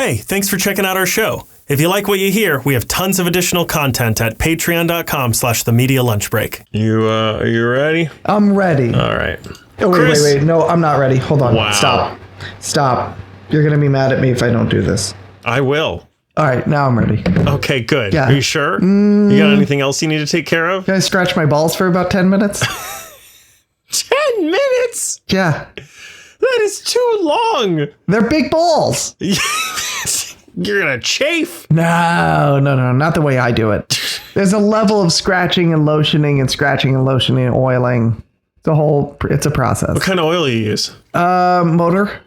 Hey, thanks for checking out our show. If you like what you hear, we have tons of additional content at patreon.com/themedialunchbreak. Are you ready? I'm ready. All right. Oh, wait. No, I'm not ready. Hold on. Wow. Stop. You're going to be mad at me if I don't do this. I will. All right, now I'm ready. Okay, good. Yeah. Are you sure? You got anything else you need to take care of? Can I scratch my balls for about 10 minutes? 10 minutes? Yeah. That is too long. They're big balls. You're going to chafe. No, not the way I do it. There's a level of scratching and lotioning and oiling. It's a process. What kind of oil you use? Motor.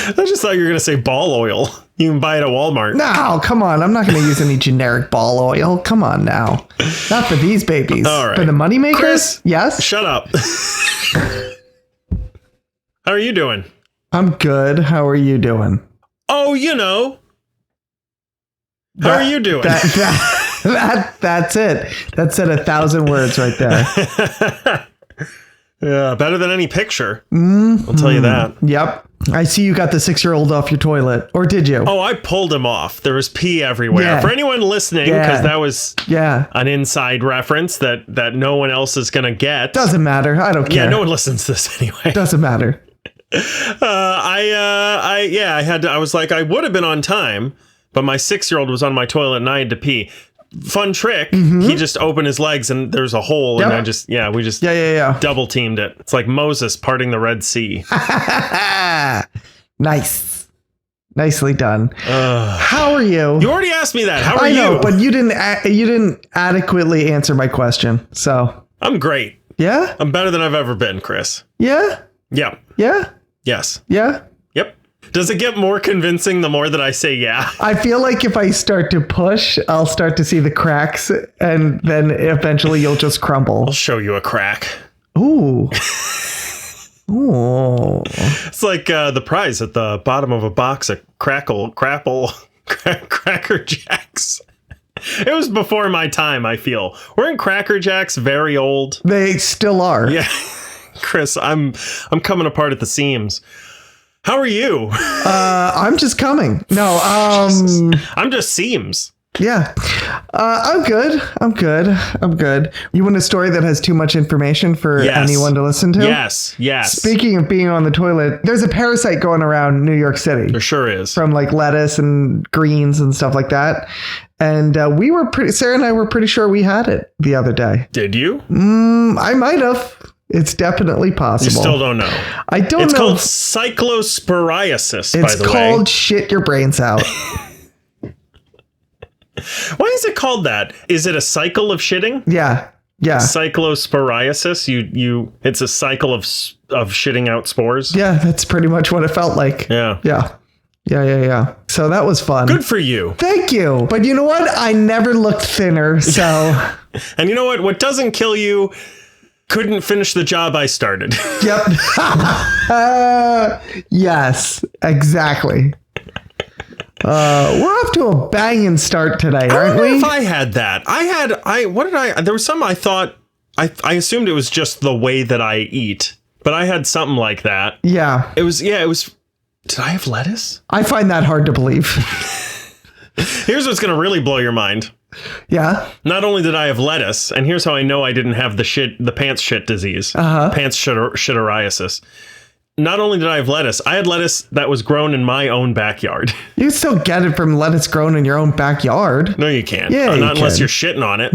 I just thought you were going to say ball oil. You can buy it at Walmart. No, come on. I'm not going to use any generic ball oil. Come on now. Not for these babies. All right. For the money makers? Chris, yes? Shut up. How are you doing? I'm good. How are you doing? Oh, you know. How are you doing? That's it. That said 1,000 words right there. Yeah, better than any picture. I'll tell you that. Yep. I see you got the 6-year-old off your toilet. Or did you? Oh, I pulled him off. There was pee everywhere. Yeah. For anyone listening, because that was an inside reference that no one else is going to get. Doesn't matter. I don't care. Yeah, no one listens to this anyway. Doesn't matter. I was like, I would have been on time, but my 6-year-old was on my toilet and I had to pee. Fun trick. He just opened his legs and there's a hole and we just double teamed it. It's like Moses parting the Red Sea. Nice. Nicely done. How are you? You already asked me that. How are you? I know, but you didn't adequately answer my question. So I'm great. Yeah? I'm better than I've ever been, Chris. Yeah? Yeah. Yeah? Yes. Yeah? Yep. Does it get more convincing the more that I say yeah? I feel like if I start to push, I'll start to see the cracks and then eventually you'll just crumble. I'll show you a crack. Ooh. Ooh. It's like the prize at the bottom of a box of Cracker Jacks. It was before my time, I feel. Weren't Cracker Jacks very old? They still are. Yeah. Chris, I'm coming apart at the seams. How are you? I'm just coming. No, I'm just seams. Yeah. I'm good. You want a story that has too much information for anyone to listen to? Yes. Speaking of being on the toilet, there's a parasite going around New York City. There sure is. From like lettuce and greens and stuff like that. And Sarah and I were pretty sure we had it the other day. Did you? I might have. It's definitely possible. You still don't know. I don't know. It's called cyclosporiasis, by the way. It's called shit your brains out. Why is it called that? Is it a cycle of shitting? Yeah. Cyclosporiasis. It's a cycle of shitting out spores. Yeah, that's pretty much what it felt like. Yeah. So that was fun. Good for you. Thank you. But you know what? I never looked thinner. So. And you know what? What doesn't kill you couldn't finish the job I started. Yep. Yes, exactly. We're off to a banging start today, aren't we? If I had that. There was some I thought, I assumed it was just the way that I eat, but I had something like that. Yeah. It was, did I have lettuce? I find that hard to believe. Here's what's going to really blow your mind. Yeah. Not only did I have lettuce, and here's how I know I didn't have the pants shit disease. Pants shitteriasis. Not only did I have lettuce, I had lettuce that was grown in my own backyard. You still get it from lettuce grown in your own backyard. No, you can't. Yeah, not unless you're shitting on it.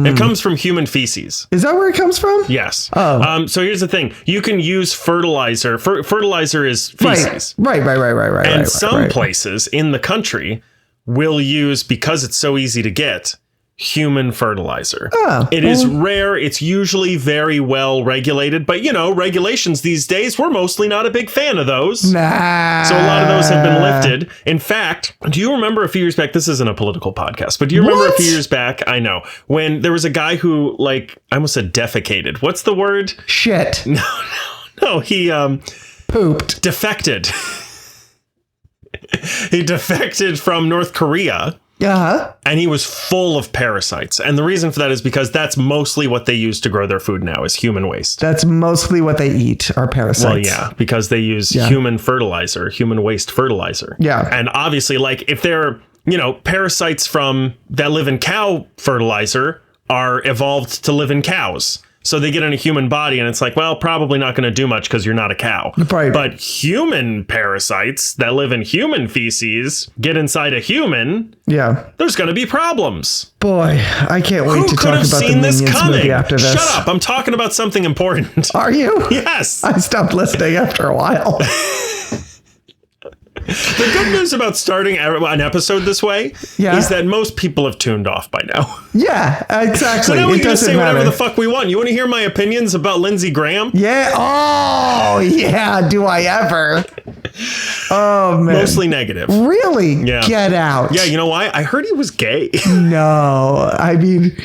It comes from human feces. Is that where it comes from? Yes. Oh. So here's the thing. You can use fertilizer. Fertilizer is feces. Right. And some places in the country will use, because it's so easy to get, human fertilizer. It is rare. It's usually very well regulated, but regulations these days, we're mostly not a big fan of those. Nah. So a lot of those have been lifted. In fact, do you remember a few years back, this isn't a political podcast, but do you remember a few years back, I know, when there was a guy who, I almost said defecated. What's the word? Shit. No, he pooped. Defected. He defected from North Korea. And he was full of parasites. And the reason for that is because that's mostly what they use to grow their food now is human waste. That's mostly what they eat are parasites. Well, yeah, because they use human fertilizer, human waste fertilizer. Yeah. And obviously, like, if they're, parasites that live in cow fertilizer are evolved to live in cows. So they get in a human body and it's like, well, probably not going to do much because you're not a cow. Right. But human parasites that live in human feces get inside a human. Yeah. There's going to be problems. Boy, I can't wait to talk about the Minions movie after this. Shut up. I'm talking about something important. Are you? Yes. I stopped listening after a while. The good news about starting an episode this way is that most people have tuned off by now. Yeah, exactly. So now we can just say whatever the fuck we want. You want to hear my opinions about Lindsey Graham? Yeah. Oh, yeah. Do I ever? Oh, man. Mostly negative. Really? Yeah. Get out. Yeah, you know why? I heard he was gay. No. I mean,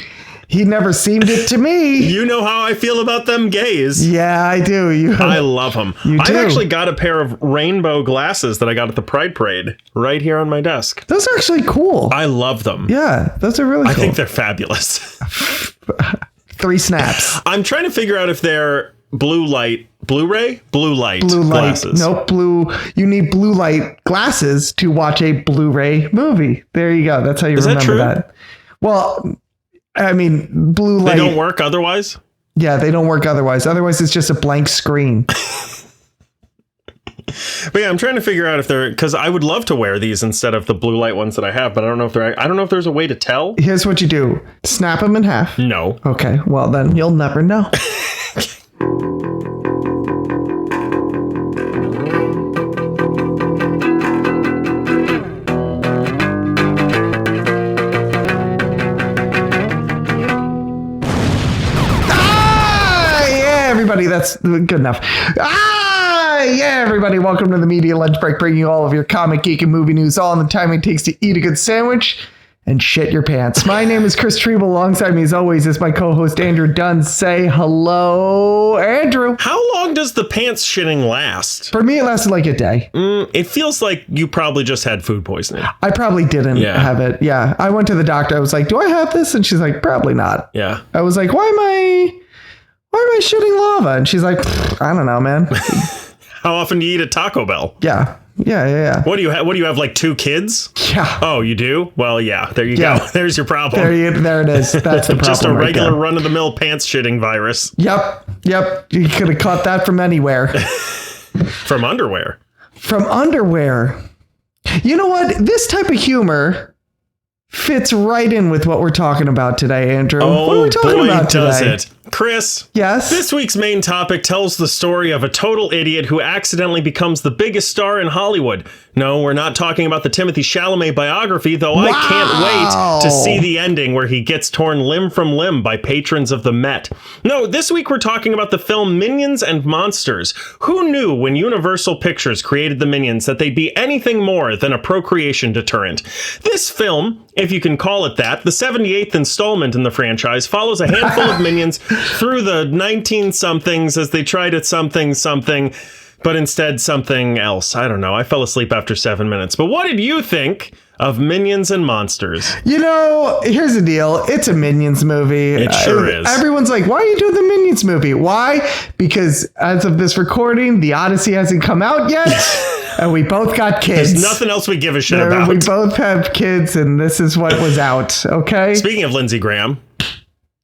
he never seemed it to me. You know how I feel about them gays. Yeah, I do. I love them. I've actually got a pair of rainbow glasses that I got at the Pride Parade right here on my desk. Those are actually cool. I love them. Yeah, those are really cool. I think they're fabulous. 3 snaps. I'm trying to figure out if they're Blu-ray glasses. Nope, you need blue light glasses to watch a Blu-ray movie. There you go. That's how you remember that. Well, I mean, blue light. They don't work otherwise? Yeah, they don't work otherwise. Otherwise, it's just a blank screen. But yeah, I'm trying to figure out if they're, because I would love to wear these instead of the blue light ones that I have, but I don't know if there's a way to tell. Here's what you do. Snap them in half. No. Okay, well then you'll never know. Everybody, that's good enough. Yeah, everybody, welcome to the Media Lunch Break, bringing you all of your comic, geek, and movie news all in the time it takes to eat a good sandwich and shit your pants. My name is Chris Triebel. Alongside me, as always, is my co-host, Andrew Dunn. Say hello, Andrew. How long does the pants shitting last? For me, it lasted like a day. It feels like you probably just had food poisoning. I probably didn't have it. Yeah, I went to the doctor. I was like, do I have this? And she's like, probably not. Yeah. I was like, why am I shooting lava? And she's like, I don't know, man. How often do you eat at Taco Bell? Yeah. What do you have, like 2 kids? Yeah. Oh, you do? Well, yeah, there you go. There's your problem. There it is. That's the problem. Just a regular run-of-the-mill pants shitting virus. Yep. You could have caught that from anywhere. From underwear. You know what? This type of humor fits right in with what we're talking about today, Andrew. What are we talking about today? Does it. Chris, yes. This week's main topic tells the story of a total idiot who accidentally becomes the biggest star in Hollywood. No, we're not talking about the Timothy Chalamet biography, though. I can't wait to see the ending where he gets torn limb from limb by patrons of the Met. No, this week we're talking about the film Minions and Monsters. Who knew when Universal Pictures created the Minions that they'd be anything more than a procreation deterrent? This film, if you can call it that, the 78th installment in the franchise, follows a handful of minions through the 19-somethings as they tried at something, but instead something else. I don't know. I fell asleep after 7 minutes. But what did you think of Minions and Monsters? You know, here's the deal. It's a Minions movie. It sure is. Everyone's like, why are you doing the Minions movie? Why? Because as of this recording, the Odyssey hasn't come out yet. And we both got kids. There's nothing else we give a shit about. We both have kids, and this is what was out. Okay? Speaking of Lindsey Graham.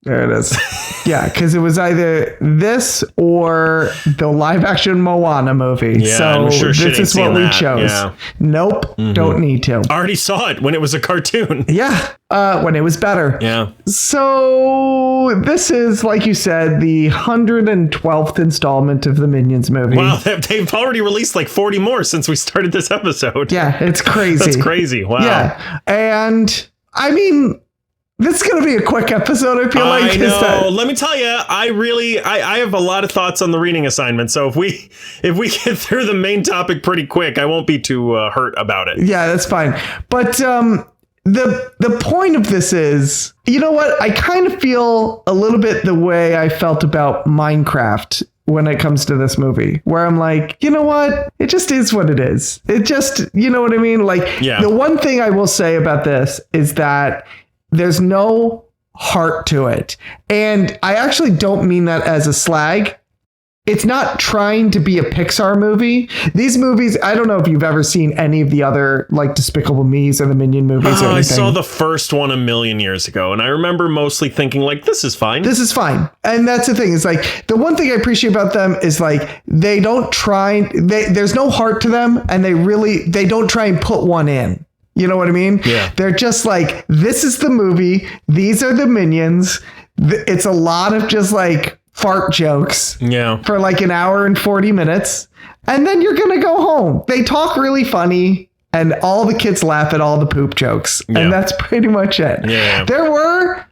There it is. Yeah, because it was either this or the live-action Moana movie. Yeah, so I'm sure this is what we chose. Yeah. Nope, don't need to. Already saw it when it was a cartoon. Yeah, when it was better. Yeah. So this is, like you said, the 112th installment of the Minions movie. Wow, they've already released like 40 more since we started this episode. Yeah, it's crazy. That's crazy. Wow. Yeah, and I mean, this is going to be a quick episode, I feel like. I know. Let me tell you, I have a lot of thoughts on the reading assignment. So if we get through the main topic pretty quick, I won't be too hurt about it. Yeah, that's fine. But the point of this is, you know what? I kind of feel a little bit the way I felt about Minecraft when it comes to this movie, where I'm like, you know what? It just is what it is. It just, you know what I mean? Like, the one thing I will say about this is that there's no heart to it. And I actually don't mean that as a slag. It's not trying to be a Pixar movie. These movies, I don't know if you've ever seen any of the other like Despicable Me's or the Minion movies or anything. I saw the first one a million years ago, and I remember mostly thinking like, this is fine. This is fine. And that's the thing. It's like, the one thing I appreciate about them is like, they don't try, there's no heart to them, and they don't try and put one in. You know what I mean? Yeah. They're just like, this is the movie. These are the Minions. It's a lot of just like fart jokes for like an hour and 40 minutes. And then you're going to go home. They talk really funny, and all the kids laugh at all the poop jokes. Yeah. And that's pretty much it. Yeah. There were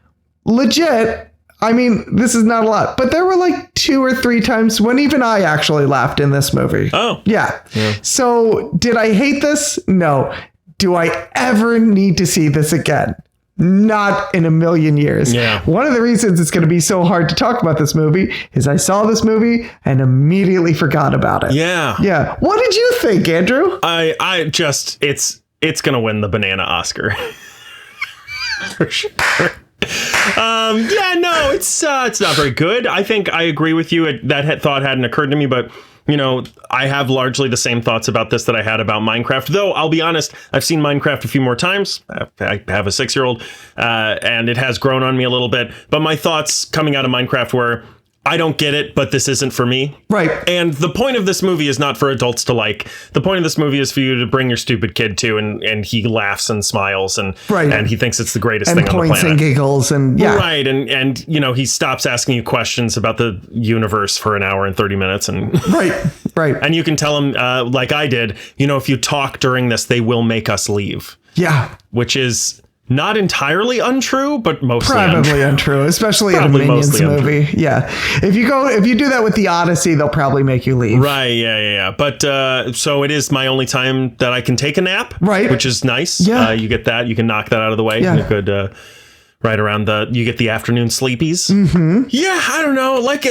legit, I mean, this is not a lot, but there were like 2 or 3 times when even I actually laughed in this movie. Oh. Yeah. So did I hate this? No. Do I ever need to see this again? Not in a million years. Yeah. One of the reasons it's going to be so hard to talk about this movie is I saw this movie and immediately forgot about it. Yeah. Yeah. What did you think, Andrew? I just, it's going to win the banana Oscar. For sure. It's not very good. I think I agree with you. That thought hadn't occurred to me, but you know, I have largely the same thoughts about this that I had about Minecraft, though I'll be honest, I've seen Minecraft a few more times. I have a 6-year-old, and it has grown on me a little bit. But my thoughts coming out of Minecraft were, I don't get it, but this isn't for me. Right. And the point of this movie is not for adults to like. The point of this movie is for you to bring your stupid kid to, and he laughs and smiles and he thinks it's the greatest thing on the planet. And points and giggles and Right. And you know, he stops asking you questions about the universe for an hour and 30 minutes. And Right. And you can tell him, like I did, you know, if you talk during this, they will make us leave. Yeah. Which is not entirely untrue, but mostly probably untrue, especially in a Minions movie. Yeah. If you do that with the Odyssey, they'll probably make you leave. Right. Yeah. But so it is my only time that I can take a nap. Right. Which is nice. Yeah. You get that. You can knock that out of the way. Yeah. You could right around you get the afternoon sleepies. Mm-hmm. Yeah. I don't know. Like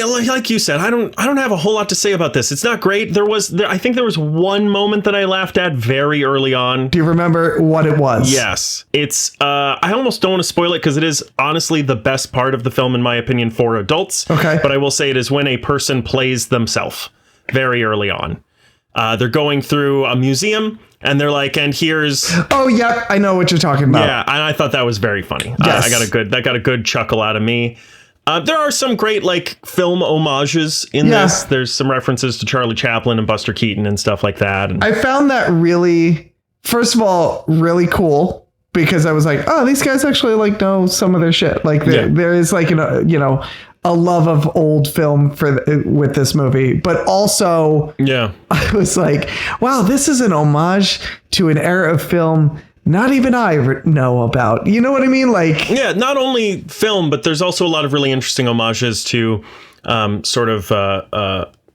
you said, I don't have a whole lot to say about this. It's not great. I think there was one moment that I laughed at very early on. Do you remember what it was? Yes. It's I almost don't want to spoil it because it is honestly the best part of the film, in my opinion, for adults. Okay. But I will say it is when a person plays themselves very early on. They're going through a museum and they're like, and here's. Oh, yeah. I know what you're talking about. Yeah. And I thought that was very funny. Yes. That got a good chuckle out of me. There are some great like film homages in this. There's some references to Charlie Chaplin and Buster Keaton and stuff like that. And I found that really, first of all, really cool, because I was like, oh, these guys actually like know some of their shit. Like there is like, a love of old film with this movie, but also I was like, wow, this is an homage to an era of film not even I know about. You know what I mean? Like, yeah, not only film, but there's also a lot of really interesting homages to sort of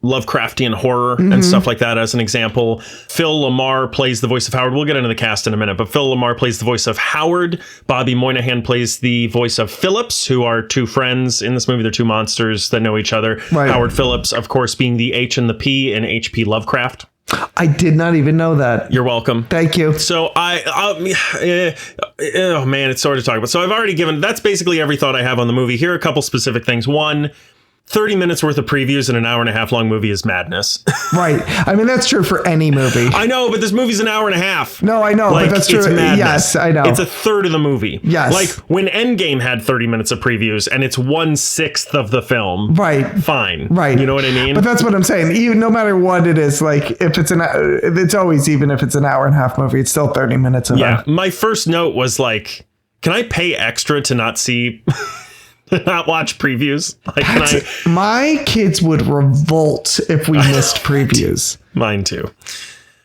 Lovecraftian horror and stuff like that. As an example, Phil Lamar plays the voice of Howard. We'll get into the cast in a minute, but Phil Lamar plays the voice of Howard. Bobby Moynihan plays the voice of Phillips, who are two friends in this movie. They're two monsters that know each other. Right. Howard Phillips, of course, being the H and the P in H.P. Lovecraft. I did not even know that. You're welcome. Thank you. So oh man, it's hard to talk about. So I've already that's basically every thought I have on the movie. Here are a couple specific things. One, 30 minutes worth of previews in an hour and a half long movie is madness. Right. I mean, that's true for any movie. I know, but this movie's an hour and a half. No, I know, but that's true. It's madness. Yes, I know. It's a third of the movie. Yes. Like when Endgame had 30 minutes of previews and it's 1/6 of the film. Right. Fine. Right. You know what I mean? But that's what I'm saying. Even no matter what it is, like if it's always, even if it's an hour and a half movie, it's still 30 minutes of it. My first note was like, can I pay extra to not see... not watch previews? Like, my kids would revolt if we missed previews. Mine too.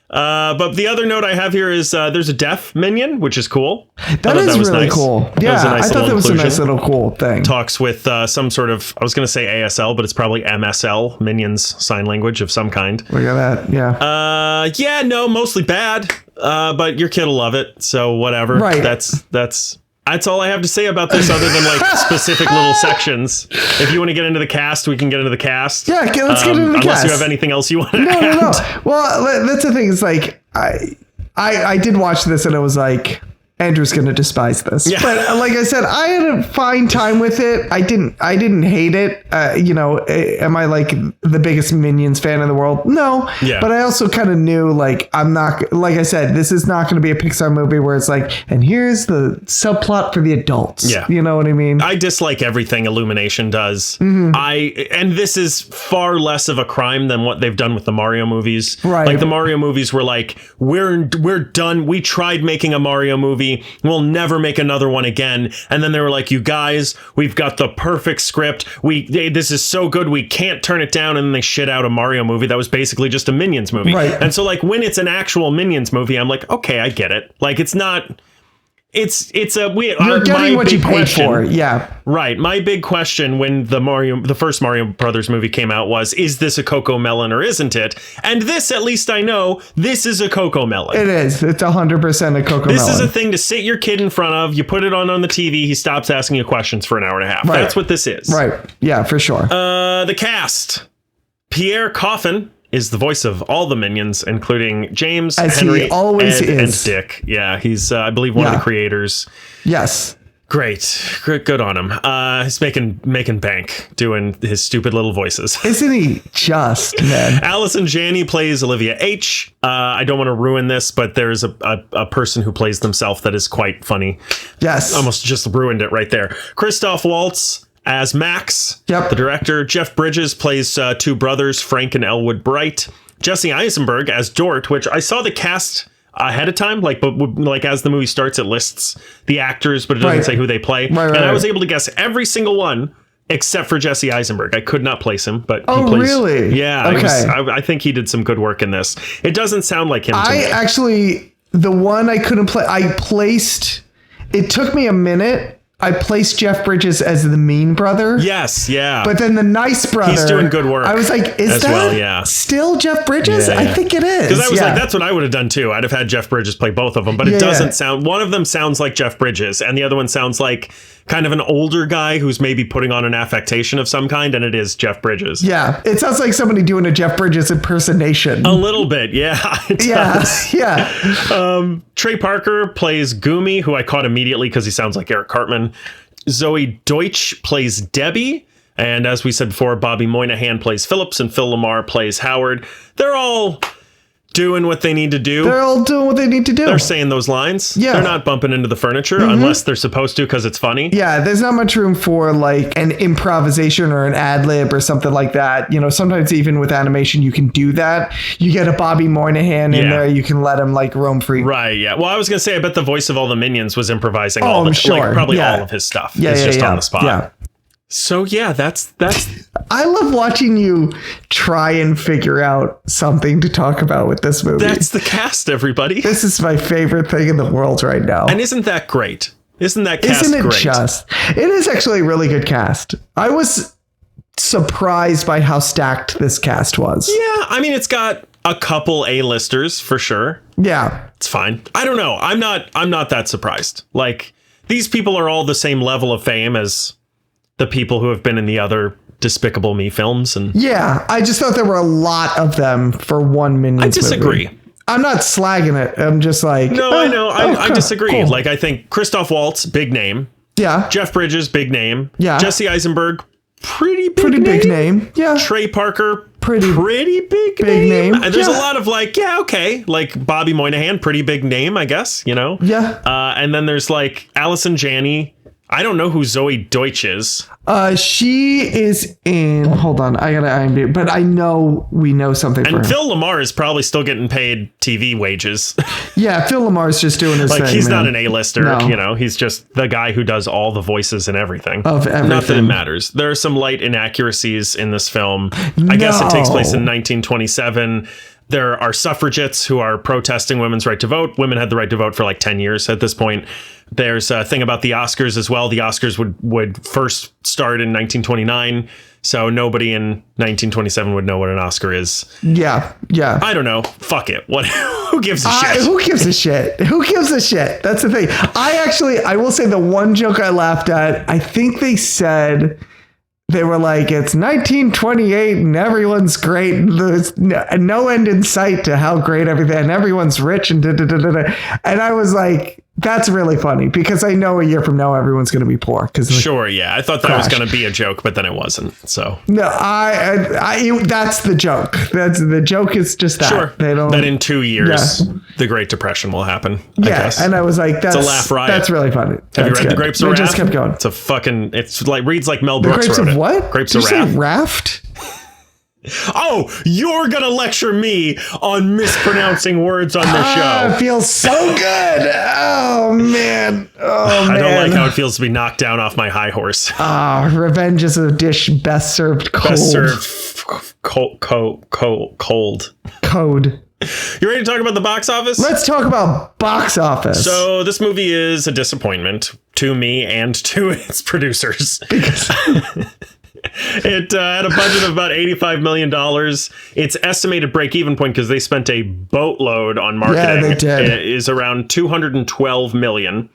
But the other note I have here is there's a deaf minion, which is cool. That is really nice. Cool. Yeah, I thought that was a nice little cool thing. Talks with some sort of, I was going to say ASL, but it's probably MSL, Minions Sign Language of some kind. Look at that. Yeah. No, mostly bad. But your kid will love it. So whatever. Right. That's That's all I have to say about this, other than like specific little sections. If you want to get into the cast, we can get into the cast. Yeah, let's get into the cast. Unless you have anything else you want to add. No. Well, that's the thing. It's like I did watch this and it was like, Andrew's going to despise this. Yeah. But like I said, I had a fine time with it. I didn't hate it. Am I like the biggest Minions fan in the world? No. Yeah. But I also kind of knew like I'm not, like I said, this is not going to be a Pixar movie where it's like, and here's the subplot for the adults. Yeah. You know what I mean? I dislike everything Illumination does. And this is far less of a crime than what they've done with the Mario movies. Right. Like the Mario movies were like, we're done. We tried making a Mario movie. We'll never make another one again. And then they were like, you guys, we've got the perfect script. This is so good. We can't turn it down. And then they shit out a Mario movie that was basically just a Minions movie. Right. And so like when it's an actual Minions movie, I'm like, okay, I get it. Like it's not... You're getting what you paid for. Yeah. Right. My big question when the first Mario Brothers movie came out was, is this a Coco Melon or isn't it? And this, at least I know, this is a Coco Melon. It is. It's 100% a Coco Melon. This is a thing to sit your kid in front of. You put it on the TV. He stops asking you questions for an hour and a half. Right. That's what this is. Right. Yeah, for sure. The cast. Pierre Coffin is the voice of all the Minions, including James, as Henry, he always Ed, is. and Dick. Yeah, he's, I believe, one of the creators. Yes. Great. Good on him. He's making bank doing his stupid little voices. Isn't he just, man? Allison Janney plays Olivia H. I don't want to ruin this, but there's a person who plays themselves that is quite funny. Yes. Almost just ruined it right there. Christoph Waltz as Max, the director. Jeff Bridges plays two brothers, Frank and Elwood Bright. Jesse Eisenberg as Dort, which I saw the cast ahead of time, but as the movie starts, it lists the actors, but it doesn't say who they play. Right, and I was able to guess every single one except for Jesse Eisenberg. I could not place him, but he plays. Oh, really? Yeah. Okay. I think he did some good work in this. It doesn't sound like him to me. Actually, the one I couldn't play, it took me a minute. I placed Jeff Bridges as the mean brother. Yes, yeah. But then the nice brother. He's doing good work. I was like, is that still Jeff Bridges? Yeah. I think it is. Because I was like, that's what I would have done too. I'd have had Jeff Bridges play both of them. But it doesn't sound, one of them sounds like Jeff Bridges and the other one sounds like kind of an older guy who's maybe putting on an affectation of some kind, and it is Jeff Bridges. Yeah, it sounds like somebody doing a Jeff Bridges impersonation. A little bit, yeah. It does. Yeah. Trey Parker plays Goomy, who I caught immediately because he sounds like Eric Cartman. Zoe Deutsch plays Debbie. And as we said before, Bobby Moynihan plays Phillips and Phil Lamar plays Howard. They're all doing what they need to do. They're saying those lines. Yeah. They're not bumping into the furniture unless they're supposed to because it's funny. Yeah, there's not much room for like an improvisation or an ad lib or something like that. You know, sometimes even with animation, you can do that. You get a Bobby Moynihan in there, you can let him like roam free. Right, yeah. Well, I was going to say, I bet the voice of all the Minions was improvising all of his stuff. Yeah, it's just on the spot. Yeah. So yeah, that's. I love watching you try and figure out something to talk about with this movie. That's the cast, everybody. This is my favorite thing in the world right now. And isn't that great? Isn't that cast great? It is actually a really good cast. I was surprised by how stacked this cast was. Yeah, I mean, it's got a couple A-listers for sure. Yeah, it's fine. I don't know. I'm not that surprised. Like, these people are all the same level of fame as the people who have been in the other Despicable Me films. And yeah, I just thought there were a lot of them for one Minions I disagree. Movie. I'm not slagging it. I'm just like... No, I know. I disagree. Cool. Like, I think Christoph Waltz, big name. Yeah. Jeff Bridges, big name. Yeah. Jesse Eisenberg, pretty big name. Yeah. Trey Parker, pretty big name. And there's a lot of like, yeah, okay. Like Bobby Moynihan, pretty big name, I guess, you know? Yeah. And then there's like Allison Janney. I don't know who Zoe Deutsch is. She is in... Hold on, I gotta IMDb, but I know we know something for her. And Phil Lamar is probably still getting paid TV wages. Yeah, Phil Lamar's just doing his thing. He's not an A-lister, you know. He's just the guy who does all the voices and everything. Of everything. Not that it matters. There are some light inaccuracies in this film. I guess it takes place in 1927. There are suffragettes who are protesting women's right to vote. Women had the right to vote for like 10 years at this point. There's a thing about the Oscars as well. The Oscars would first start in 1929. So nobody in 1927 would know what an Oscar is. Yeah. I don't know. Fuck it. Who gives a shit? Who gives a shit? Who gives a shit? That's the thing. I will say the one joke I laughed at, I think they said, they were like, it's 1928 and everyone's great. And there's no end in sight to how great everything, and everyone's rich and da-da-da-da-da. And I was like, that's really funny because I know a year from now everyone's going to be poor. Sure, yeah, I thought that was going to be a joke, but then it wasn't. So no, that's the joke. The joke is just that. Sure, that in 2 years the Great Depression will happen. I guess. And I was like, that's a laugh riot. That's really funny. Have you read The Grapes of Wrath? It just kept going. It's like reads like Mel Brooks wrote it. The Grapes of what? Grapes of Wrath. Raft. Oh, you're going to lecture me on mispronouncing words on the show. It feels so good. Oh, man. I don't like how it feels to be knocked down off my high horse. Revenge is a dish best served cold. Best served cold. Code. You ready to talk about the box office? Let's talk about box office. So this movie is a disappointment to me and to its producers. It had a budget of about $85 million. Its estimated break-even point, because they spent a boatload on marketing, they did. Is around $212 million.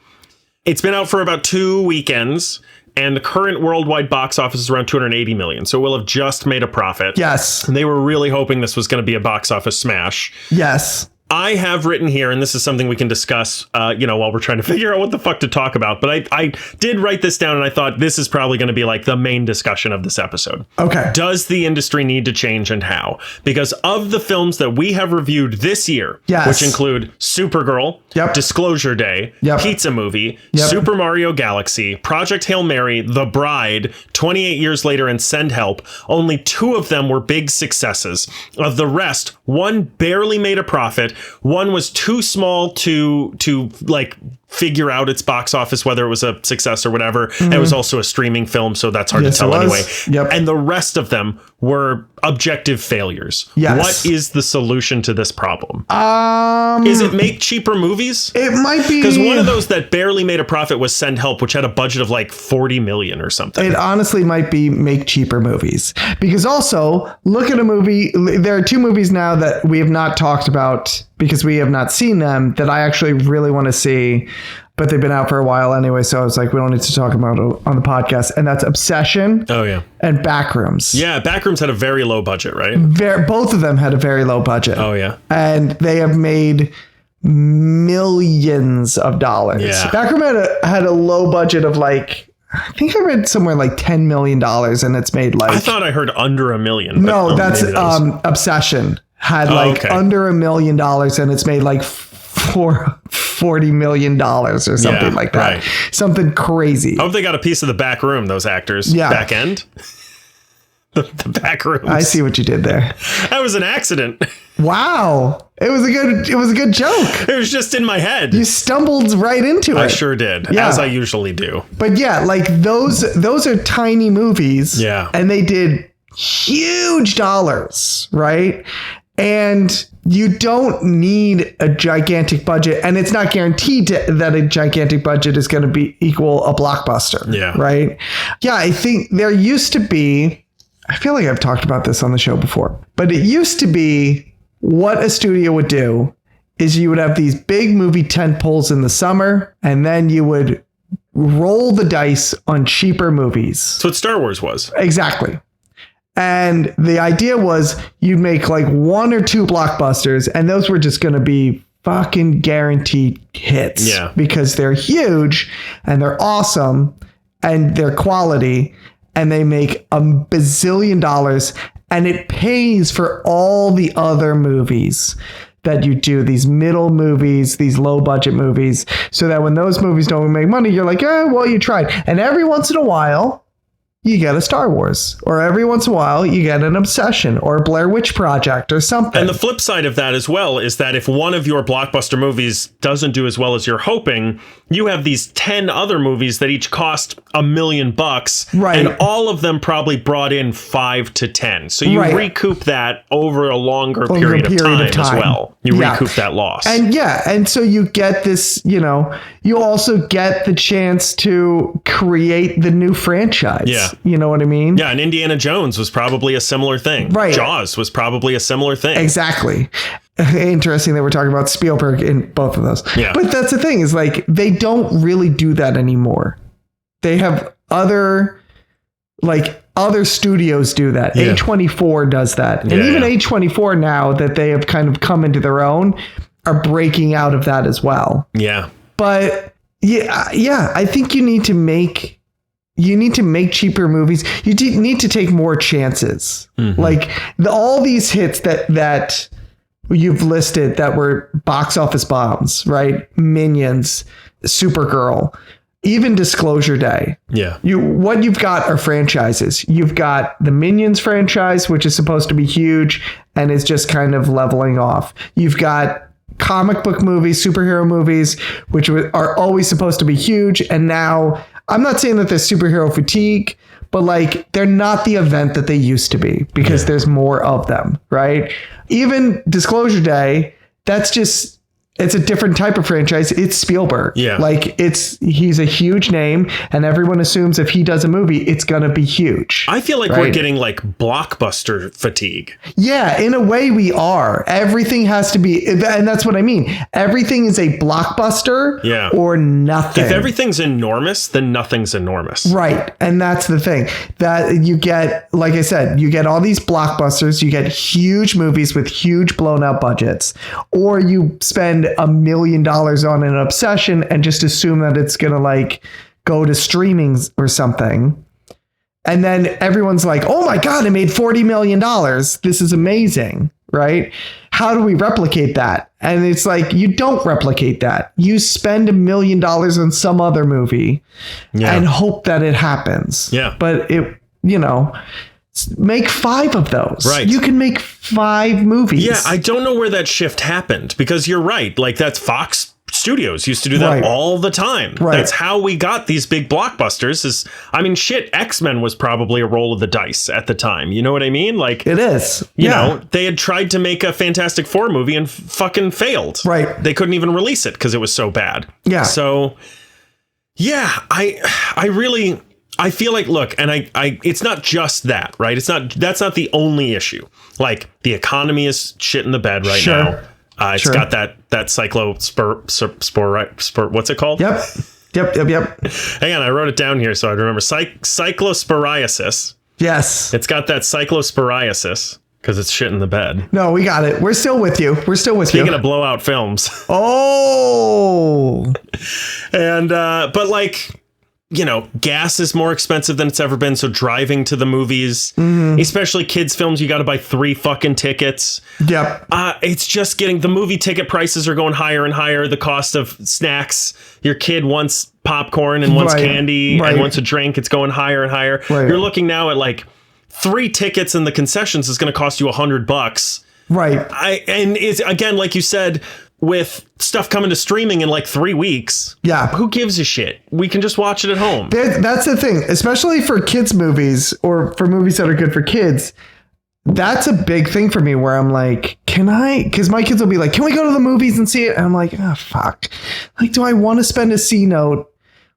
It's been out for about 2 weekends, and the current worldwide box office is around $280 million. So we'll have just made a profit. Yes. And they were really hoping this was going to be a box office smash. Yes. I have written here, and this is something we can discuss, while we're trying to figure out what the fuck to talk about. But I did write this down, and I thought this is probably going to be like the main discussion of this episode. Okay. Does the industry need to change, and how? Because of the films that we have reviewed this year, which include Supergirl, Disclosure Day, Pizza Movie, Super Mario Galaxy, Project Hail Mary, The Bride, 28 Years Later, and Send Help, only 2 of them were big successes. Of the rest, one barely made a profit. One was too small to like figure out its box office, whether it was a success or whatever. Mm-hmm. And it was also a streaming film, so that's hard to tell anyway. Yep. And the rest of them were objective failures. Yes. What is the solution to this problem? Is it make cheaper movies? It might be. Because one of those that barely made a profit was Send Help, which had a budget of like 40 million or something. It honestly might be make cheaper movies. Because also, look at a movie. There are 2 movies now that we have not talked about because we have not seen them that I actually really want to see. But they've been out for a while anyway, so I was like, we don't need to talk about it on the podcast. And that's Obsession. Oh, yeah. And Backrooms. Yeah, Backrooms had a very low budget, right? Both of them had a very low budget. Oh, yeah. And they have made millions of dollars. Yeah. Backrooms had a low budget of like, I think I read somewhere like $10 million, and it's made like... I thought I heard under $1 million. No, that's Obsession. Had like under $1 million, and it's made like $40 million or something like that. Right. Something crazy. I hope they got a piece of the back room, those actors. Yeah. Back end. the back rooms. I see what you did there. That was an accident. Wow. It was a good joke. It was just in my head. You stumbled right into it. I sure did. Yeah. As I usually do. But yeah, like those are tiny movies. Yeah. And they did huge dollars, right? And you don't need a gigantic budget, and it's not guaranteed that a gigantic budget is going to be equal a blockbuster. Yeah. Right. Yeah. I think there used to be, I feel like I've talked about this on the show before, but it used to be what a studio would do is you would have these big movie tent poles in the summer, and then you would roll the dice on cheaper movies. That's what Star Wars was. Exactly. And the idea was you'd make like 1 or 2 blockbusters, and those were just going to be fucking guaranteed hits. Yeah. Because they're huge and they're awesome and they're quality, and they make a bazillion dollars, and it pays for all the other movies that you do, these middle movies, these low budget movies, so that when those movies don't make money, you're like, oh, well, you tried. And every once in a while, you get a Star Wars, or every once in a while you get an Obsession or a Blair Witch Project or something. And the flip side of that as well is that if one of your blockbuster movies doesn't do as well as you're hoping, you have these 10 other movies that each cost $1 million, right? And all of them probably brought in 5 to 10. So you recoup that over a longer period of time as well. You recoup that loss. And so you get this, you also get the chance to create the new franchise. Yeah. You know what I mean? Yeah, and Indiana Jones was probably a similar thing. Right. Jaws was probably a similar thing. Exactly. interesting that we're talking about Spielberg in both of those. Yeah. But that's the thing is like, they don't really do that anymore. They have other studios do that. Yeah. A24 does that. And even A24 now that they have kind of come into their own are breaking out of that as well. Yeah. But yeah, I think you need to make cheaper movies. You need to take more chances. Mm-hmm. Like all these hits that you've listed that were box office bombs, right? Minions, Supergirl, even Disclosure Day. Yeah. What you've got are franchises. You've got the Minions franchise, which is supposed to be huge and is just kind of leveling off. You've got comic book movies, superhero movies, which are always supposed to be huge. And now I'm not saying that there's superhero fatigue, but like they're not the event that they used to be because there's more of them, right? Even Disclosure Day, it's a different type of franchise. It's Spielberg. Yeah. Like he's a huge name and everyone assumes if he does a movie, it's going to be huge. I feel like we're getting like blockbuster fatigue. Yeah, in a way we are. Everything has to be, and that's what I mean. Everything is a blockbuster or nothing. If everything's enormous, then nothing's enormous. Right. And that's the thing that you get, like I said, you get all these blockbusters, you get huge movies with huge blown out budgets, or you spend $1 million on an obsession and just assume that it's going to like go to streaming or something. And then everyone's like, oh my God, it made $40 million. This is amazing. Right. How do we replicate that? And it's like, you don't replicate that. You spend $1 million on some other movie and hope that it happens. Yeah. But make 5 of those. Right. You can make 5 movies. Yeah, I don't know where that shift happened because you're right. Like that's Fox Studios used to do that all the time. Right. That's how we got these big blockbusters. X-Men was probably a roll of the dice at the time. You know what I mean? Like it is. You know, they had tried to make a Fantastic Four movie and fucking failed. Right. They couldn't even release it because it was so bad. Yeah. So yeah, I feel like, look, and I it's not just that, right? That's not the only issue. Like the economy is shit in the bed right now. It's got that cyclospor, what's it called? Yep. Hang on, I wrote it down here so I'd remember. Cyclosporiasis. Yes. It's got that cyclosporiasis because it's shit in the bed. No, we got it. We're still with you. Speaking of blowout films. Oh. And but like, you know, gas is more expensive than it's ever been. So driving to the movies, especially kids films, you got to buy 3 fucking tickets. Yep. It's just the movie ticket prices are going higher and higher. The cost of snacks, your kid wants popcorn and wants candy and wants a drink. It's going higher and higher. Right. You're looking now at like 3 tickets in the concessions is going to cost you $100. Right. And it's again, like you said, with stuff coming to streaming in like 3 weeks. Yeah. Who gives a shit? We can just watch it at home. That's the thing, especially for kids movies or for movies that are good for kids. That's a big thing for me where I'm like, because my kids will be like, can we go to the movies and see it? And I'm like, oh, fuck. Like, do I want to spend a C note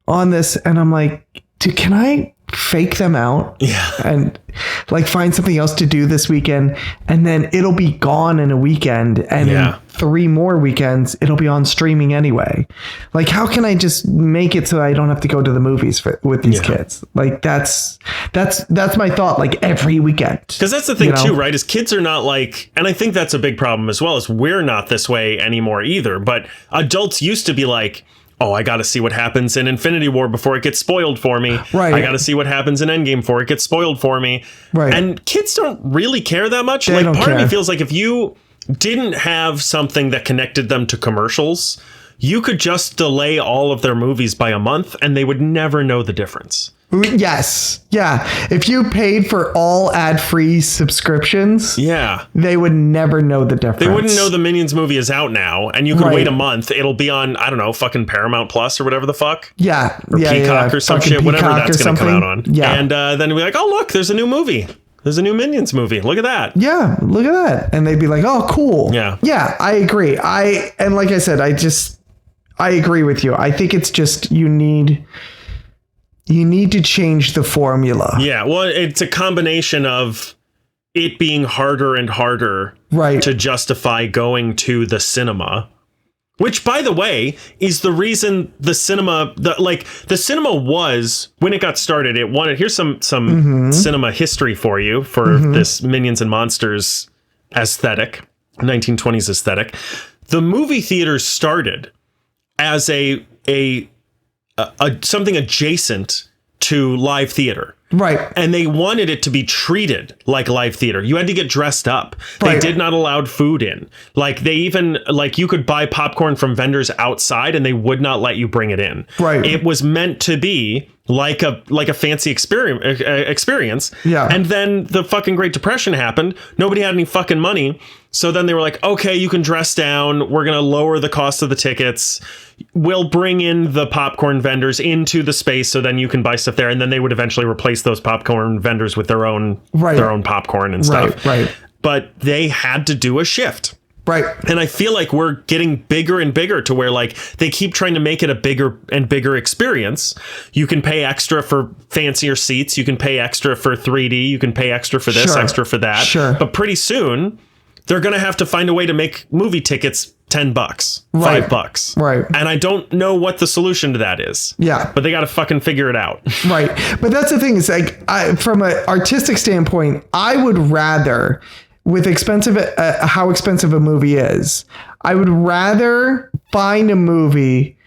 on this? And I'm like, can I fake them out and like find something else to do this weekend, and then it'll be gone in a weekend, and in 3 more weekends it'll be on streaming anyway. Like, how can I just make it so I don't have to go to the movies with these kids? Like that's my thought, like every weekend. Because that's the thing too, right? Is kids are not like, and I think that's a big problem as well, is we're not this way anymore either. But adults used to be like, oh, I got to see what happens in Infinity War before it gets spoiled for me. Right. I got to see what happens in Endgame before it gets spoiled for me. Right. And kids don't really care that much. They don't part care. of me feels like if you didn't have something that connected them to commercials, you could just delay all of their movies by a month and they would never know the difference. Yes. Yeah. If you paid for all ad-free subscriptions, they would never know the difference. They wouldn't know the Minions movie is out now, and you could wait a month. It'll be on, I don't know, fucking Paramount Plus or whatever the fuck. Yeah. Or Peacock or some shit, whatever that's going to come out on. Yeah. And then we'll be like, oh, look, there's a new movie. There's a new Minions movie. Look at that. Yeah, look at that. And they'd be like, oh, cool. Yeah. Yeah, I agree. And like I said, I agree with you. I think it's just you need to change the formula. Yeah, well, it's a combination of it being harder and harder to justify going to the cinema. Which, by the way, is the reason the cinema was, when it got started, it wanted, here's some cinema history for you for this Minions and Monsters aesthetic, 1920s aesthetic. The movie theaters started as a something adjacent to live theater. Right. And they wanted it to be treated like live theater. You had to get dressed up. They did not allow food in. Like they even, like you could buy popcorn from vendors outside and they would not let you bring it in. Right. It was meant to be like a fancy experience. Yeah. And then the fucking Great Depression happened. Nobody had any fucking money. So then they were like, okay, you can dress down. We're going to lower the cost of the tickets. We'll bring in the popcorn vendors into the space so then you can buy stuff there. And then they would eventually replace those popcorn vendors with their own popcorn and stuff. Right. But they had to do a shift. Right. And I feel like we're getting bigger and bigger to where like they keep trying to make it a bigger and bigger experience. You can pay extra for fancier seats. You can pay extra for 3D. You can pay extra for this, extra for that. Sure. But pretty soon they're going to have to find a way to make movie tickets $10, $5. Right. And I don't know what the solution to that is. Yeah. But they got to fucking figure it out. Right. But that's the thing is like, from an artistic standpoint, I would rather, with how expensive a movie is, I would rather find a movie,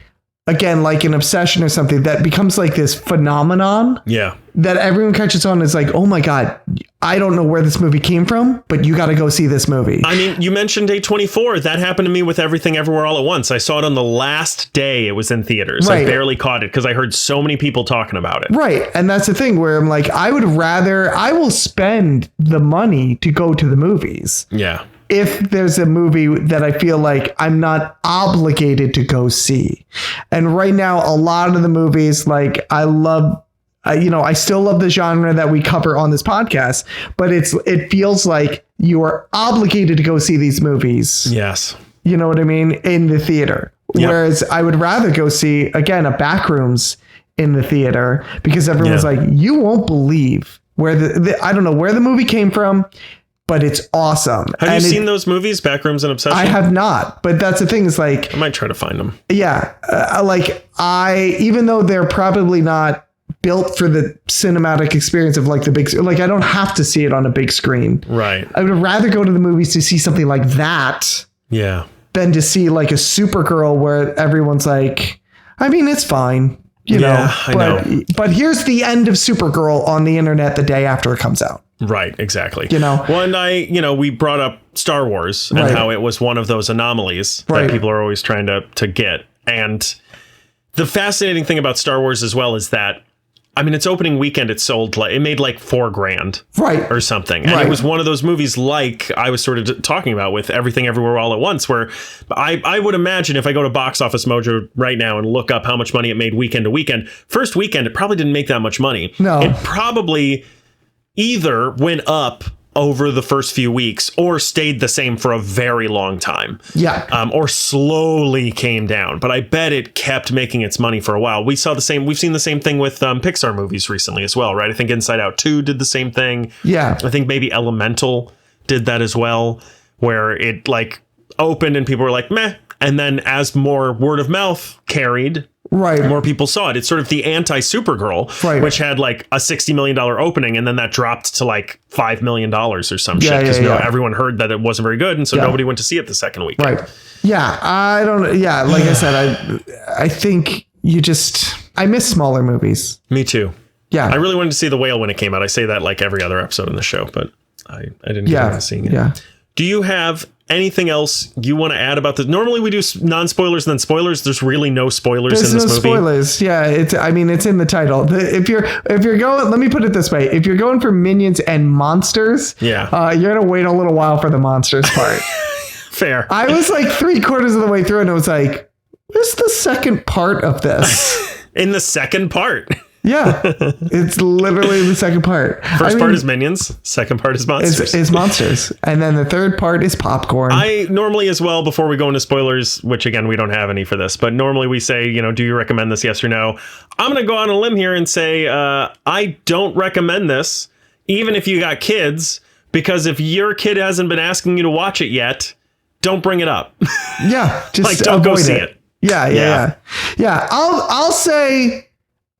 again, like an obsession or something that becomes like this phenomenon. Yeah. That everyone catches on is like, oh my God, I don't know where this movie came from, but you got to go see this movie. I mean, you mentioned A24. That happened to me with Everything Everywhere All at Once. I saw it on the last day it was in theaters. I barely caught it because I heard so many people talking about it. Right. And that's the thing where I'm like, I will spend the money to go to the movies. Yeah. If there's a movie that I feel like I'm not obligated to go see. And right now, a lot of the movies, like I love, I still love the genre that we cover on this podcast, but it feels like you are obligated to go see these movies. Yes. You know what I mean? In the theater. Yep. Whereas I would rather go see, again, a Backrooms in the theater because everyone's like, you won't believe where I don't know where the movie came from, but it's awesome. Have you seen those movies, Backrooms and Obsession? I have not, but that's the thing is like, I might try to find them. Yeah. Even though they're probably not built for the cinematic experience of like the big, like I don't have to see it on a big screen. Right. I would rather go to the movies to see something like that. Yeah. Than to see like a Supergirl where everyone's like, I mean, it's fine. You know, but here's the end of Supergirl on the internet the day after it comes out. Right, exactly. You know, we brought up Star Wars and how it was one of those anomalies that people are always trying to get. And the fascinating thing about Star Wars as well is that, I mean, its opening weekend, it made like $4,000 or something. And it was one of those movies like I was sort of talking about with Everything Everywhere All at Once, where I would imagine if I go to Box Office Mojo right now and look up how much money it made weekend to weekend, first weekend, it probably didn't make that much money. No. It probably either went up over the first few weeks or stayed the same for a very long time. Yeah. Or slowly came down. But I bet it kept making its money for a while. We've seen the same thing with Pixar movies recently as well, right? I think Inside Out 2 did the same thing. Yeah. I think maybe Elemental did that as well, where it like opened and people were like, meh. And then as more word of mouth carried, more people saw it. It's sort of the anti-Supergirl, which had like a $60 million opening, and then that dropped to like $5 million or some shit because everyone heard that it wasn't very good, and so nobody went to see it the second weekend. Right. Yeah. I don't. Yeah. Like I said, I think I miss smaller movies. Me too. Yeah. I really wanted to see The Whale when it came out. I say that like every other episode in the show, but I didn't get around to seeing it. Yeah. Do you have anything else you want to add about this? Normally we do non-spoilers and then spoilers. There's really no spoilers in this movie. Spoilers. Yeah. It's in the title. If you're going, let me put it this way. If you're going for Minions and Monsters, you're going to wait a little while for the monsters part. Fair. I was like 3/4 of the way through and I was like, what's the second part of this? In the second part. Yeah, it's literally the second part. First part is Minions. Second part is Monsters. Is Monsters. And then the third part is Popcorn. I normally as well, before we go into spoilers, which again, we don't have any for this, but normally we say, do you recommend this? Yes or no? I'm going to go on a limb here and say, I don't recommend this, even if you got kids, Because if your kid hasn't been asking you to watch it yet, don't bring it up. Yeah, just like don't go see it. Yeah.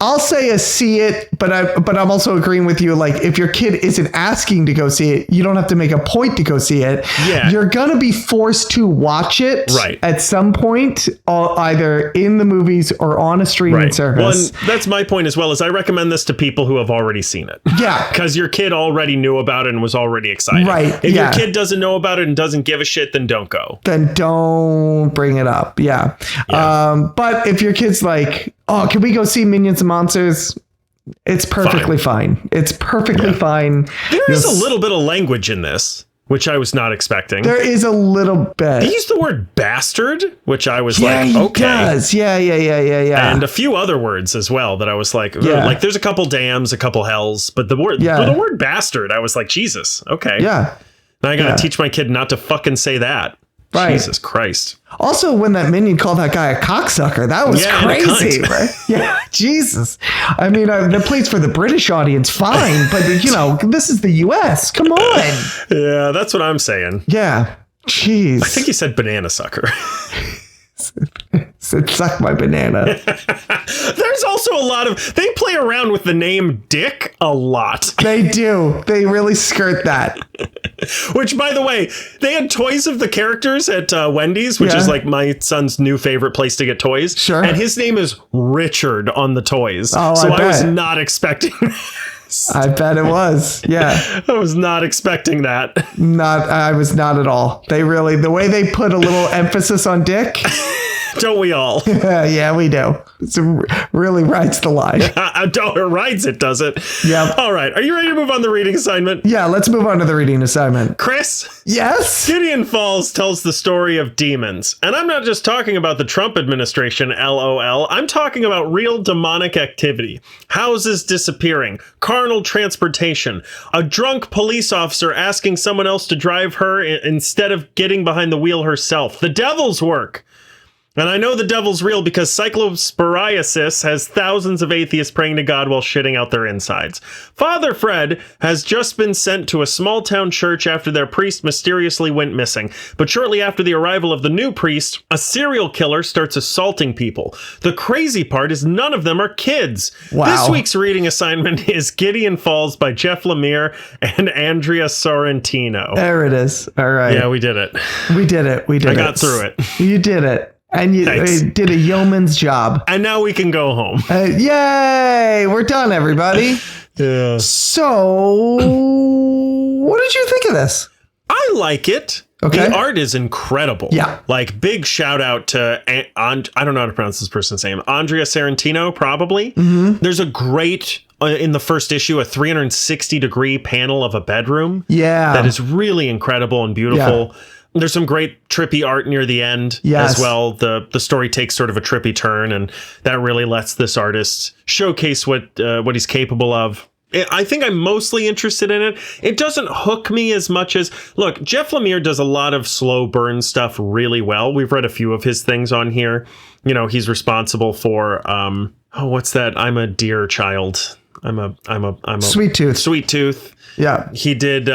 I'll say a see it, but I'm also agreeing with you. Like, if your kid isn't asking to go see it, you don't have to make a point to go see it. Yeah. You're going to be forced to watch it at some point, either in the movies or on a streaming service. Well, and that's my point as well, is I recommend this to people who have already seen it. Yeah. Because your kid already knew about it and was already excited. Right. If your kid doesn't know about it and doesn't give a shit, then don't go. Then don't bring it up. Yeah. But if your kid's like, oh, can we go see Minions and Monsters? It's perfectly fine. It's perfectly fine. There is a little bit of language in this, which I was not expecting. There is a little bit. He used the word bastard, which I was okay. He does. Yeah. And a few other words as well that I was like, like there's a couple dams, a couple hells, but the word bastard, I was like, Jesus. Okay. Yeah. Now I got to teach my kid not to fucking say that. Right. Jesus Christ. Also, when that minion called that guy a cocksucker, that was crazy, right? Yeah, Jesus. I mean, the place for the British audience, fine, but this is the U.S. Come on. Yeah, that's what I'm saying. Yeah. Jeez. I think he said banana sucker. Said suck my banana. There's also a lot of, they play around with the name Dick a lot. They do. They really skirt that. Which, by the way, they had toys of the characters at Wendy's, which is like my son's new favorite place to get toys. Sure. And his name is Richard on the toys. Oh, so I was bet. not expecting I bet it was. Yeah. I was not expecting that. I was not at all. They really, the way they put a little emphasis on Dick. Don't we all? Yeah, we do. It really rides the line. It rides it, does it? Yeah. All right. Are you ready to move on to the reading assignment? Yeah, let's move on to the reading assignment. Chris? Yes? Gideon Falls tells the story of demons. And I'm not just talking about the Trump administration, LOL. I'm talking about real demonic activity. Houses disappearing, carnal transportation, a drunk police officer asking someone else to drive her instead of getting behind the wheel herself. The devil's work. And I know the devil's real because cyclosporiasis has thousands of atheists praying to God while shitting out their insides. Father Fred has just been sent to a small town church after their priest mysteriously went missing. But shortly after the arrival of the new priest, a serial killer starts assaulting people. The crazy part is none of them are kids. Wow. This week's reading assignment is Gideon Falls by Jeff Lemire and Andrea Sorrentino. There it is. All right. Yeah, we did it. We did it. I got through it. You did it. And you did a yeoman's job. And now we can go home. Yay! We're done, everybody. Yeah. So, what did you think of this? I like it. Okay. The art is incredible. Yeah. Like, big shout out to, I don't know how to pronounce this person's name. Andrea Sorrentino, probably. Mm-hmm. There's a great, in the first issue, a 360-degree panel of a bedroom. Yeah. That is really incredible and beautiful. Yeah. There's some great trippy art near the end as well. The story takes sort of a trippy turn, and that really lets this artist showcase what he's capable of. I think I'm mostly interested in it. It doesn't hook me as much as, look, Jeff Lemire does a lot of slow burn stuff really well. We've read a few of his things on here. He's responsible for what's that? I'm a dear child. I'm a Sweet Tooth. Sweet Tooth. Yeah. He did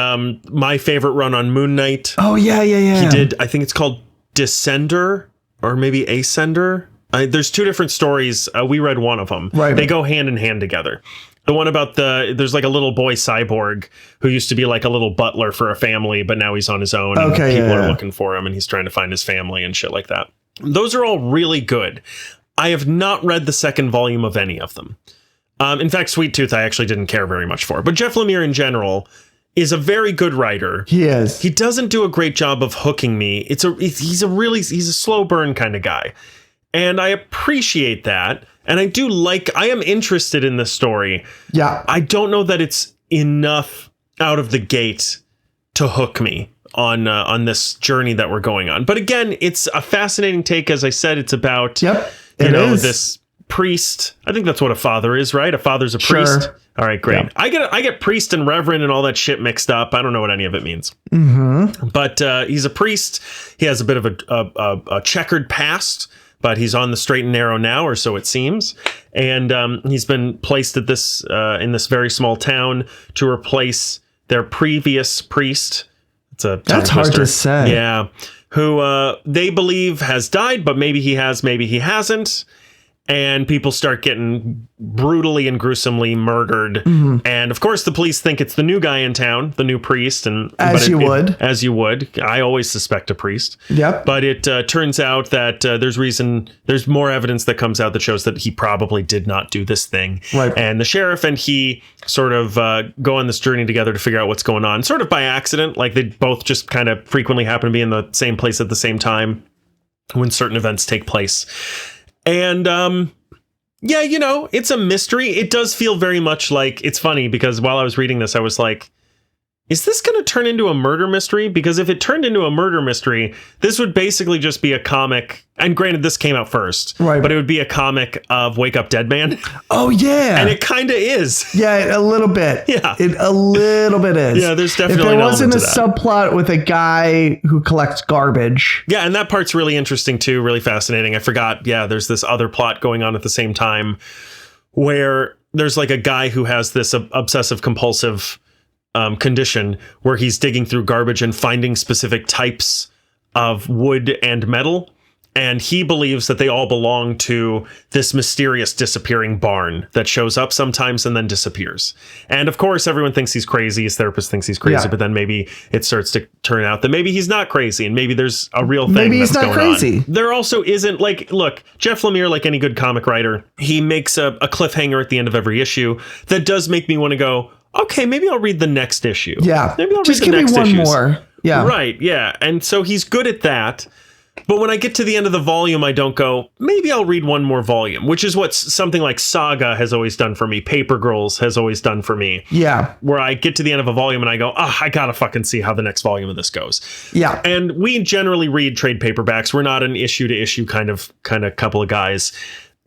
my favorite run on Moon Knight. Oh, yeah. He did, I think it's called Descender or maybe Ascender. There's two different stories. We read one of them. Right. They go hand in hand together. The one about there's like a little boy cyborg who used to be like a little butler for a family, but now he's on his own. And people are looking for him and he's trying to find his family and shit like that. Those are all really good. I have not read the second volume of any of them. In fact, Sweet Tooth, I actually didn't care very much for. But Jeff Lemire in general is a very good writer. He is. He doesn't do a great job of hooking me. He's a slow burn kind of guy. And I appreciate that. And I am interested in this story. Yeah. I don't know that it's enough out of the gate to hook me on this journey that we're going on. But again, it's a fascinating take. As I said, it's about, this priest. I think that's what a father is, right? A father's a priest. Sure. All right, great. Yeah. I get priest and reverend and all that shit mixed up. I don't know what any of it means. Mm-hmm. But he's a priest. He has a bit of a checkered past, but he's on the straight and narrow now, or so it seems. And he's been placed at this in this very small town to replace their previous priest. It's a That's hard to say. Yeah. Who they believe has died, but maybe he has, maybe he hasn't. And people start getting brutally and gruesomely murdered. Mm-hmm. And of course, the police think it's the new guy in town, the new priest. And As you would. I always suspect a priest. Yep. But it turns out that there's more evidence that comes out that shows that he probably did not do this thing. Right. And the sheriff and he sort of go on this journey together to figure out what's going on, sort of by accident. Like they both just kind of frequently happen to be in the same place at the same time when certain events take place. And, yeah, it's a mystery. It does feel very much like, it's funny because while I was reading this, I was like, is this going to turn into a murder mystery? Because if it turned into a murder mystery, this would basically just be a comic. And granted, this came out first, right? But it would be a comic of Wake Up Dead Man. Oh, yeah. And it kind of is. Yeah, a little bit. Yeah. A little bit is. Yeah, there's definitely if there wasn't a subplot with a guy who collects garbage. Yeah, and that part's really interesting, too. Really fascinating. I forgot. Yeah, there's this other plot going on at the same time where there's like a guy who has this obsessive compulsive condition where he's digging through garbage and finding specific types of wood and metal. And he believes that they all belong to this mysterious disappearing barn that shows up sometimes and then disappears. And of course, everyone thinks he's crazy. His therapist thinks he's crazy, but then maybe it starts to turn out that maybe he's not crazy and maybe there's a real thing maybe that's he's not going crazy. on. There also isn't look, Jeff Lemire, like any good comic writer, he makes a cliffhanger at the end of every issue that does make me want to go, okay, maybe I'll read the next issue. Yeah. Maybe I'll just read the next give me one issues. more. Yeah. Right. Yeah. And so he's good at that. But when I get to the end of the volume, I don't go, maybe I'll read one more volume, which is what something like Saga has always done for me. Paper Girls has always done for me. Yeah. Where I get to the end of a volume and I go, I gotta fucking see how the next volume of this goes. Yeah. And we generally read trade paperbacks. We're not an issue to issue kind of couple of guys.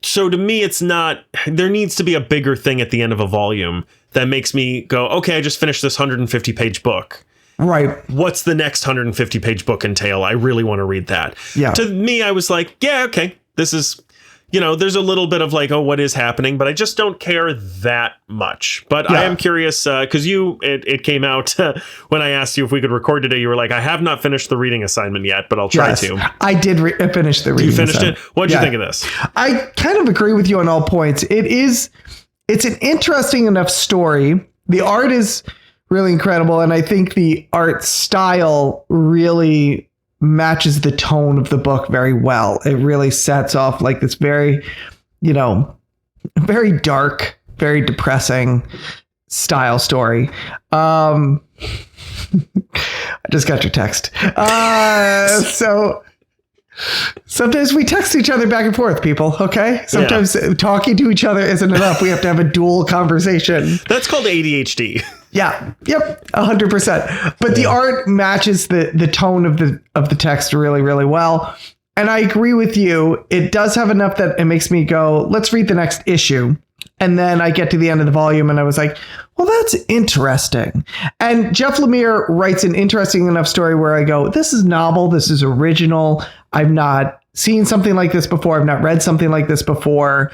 So to me, it's not, there needs to be a bigger thing at the end of a volume that makes me go, okay, I just finished this 150 page book. Right. What's the next 150 page book entail? I really want to read that. Yeah. To me, I was like, yeah, okay, this is, there's a little bit of like, oh, what is happening? But I just don't care that much. But I am curious because it came out when I asked you if we could record today. You were like, I have not finished the reading assignment yet, but I'll try to. I did finish the reading. You finished it? What did you think of this? I kind of agree with you on all points. It's an interesting enough story. The art is really incredible. And I think the art style really matches the tone of the book very well. It really sets off like this very, very dark, very depressing style story. I just got your text. So sometimes we text each other back and forth, people. Okay. Sometimes talking to each other isn't enough. We have to have a dual conversation. That's called ADHD. Yeah. Yep. 100%. But the art matches the tone of the text really, really well. And I agree with you. It does have enough that it makes me go, let's read the next issue. And then I get to the end of the volume and I was like, well, that's interesting. And Jeff Lemire writes an interesting enough story where I go, this is novel. This is original. I've not seen something like this before. I've not read something like this before.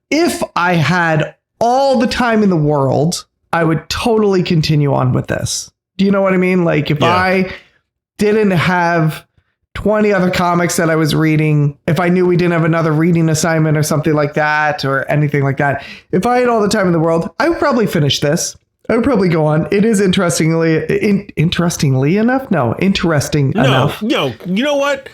If I had all the time in the world, I would totally continue on with this. Do you know what I mean? Like if I didn't have 20 other comics that I was reading, if I knew we didn't have another reading assignment or something like that or anything like that, if I had all the time in the world, I would probably finish this. I would probably go on. It is interestingly enough. No, interesting enough. No, you know what?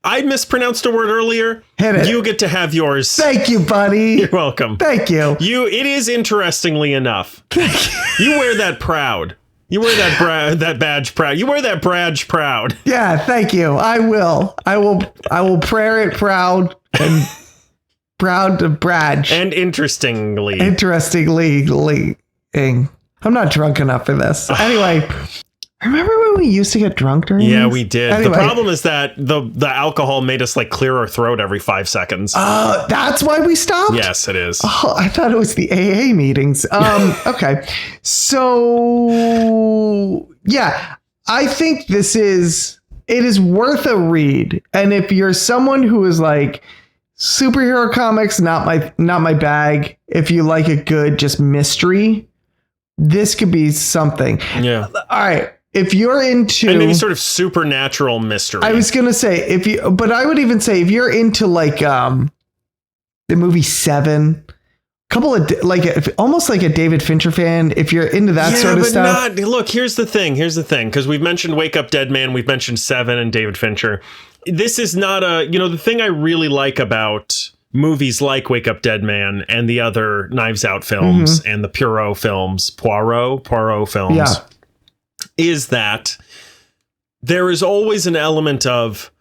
I mispronounced a word earlier. Hit it. You get to have yours. Thank you, buddy. You're welcome. Thank you. It is interestingly enough. You wear that proud. You wear that badge proud. You wear that badge proud. Yeah, thank you. I will prayer it proud and proud to badge. And interestingly. I'm not drunk enough for this. Anyway, remember when we used to get drunk during Yeah, these? we did. Anyway. The problem is that the alcohol made us like clear our throat every 5 seconds. That's why we stopped? Yes, it is. Oh, I thought it was the AA meetings. Okay. So, yeah, I think it is worth a read. And if you're someone who is like superhero comics, not my bag, if you like a good just mystery, this could be something. Yeah. All right. If you're into and maybe sort of supernatural mystery. I was going to say but I would even say if you're into like the movie Seven, couple of almost like a David Fincher fan, if you're into that sort of stuff. Look, here's the thing, because we've mentioned Wake Up Dead Man, we've mentioned Seven and David Fincher. This is not the thing I really like about movies like Wake Up Dead Man and the other Knives Out films and the Poirot films, is that there is always an element of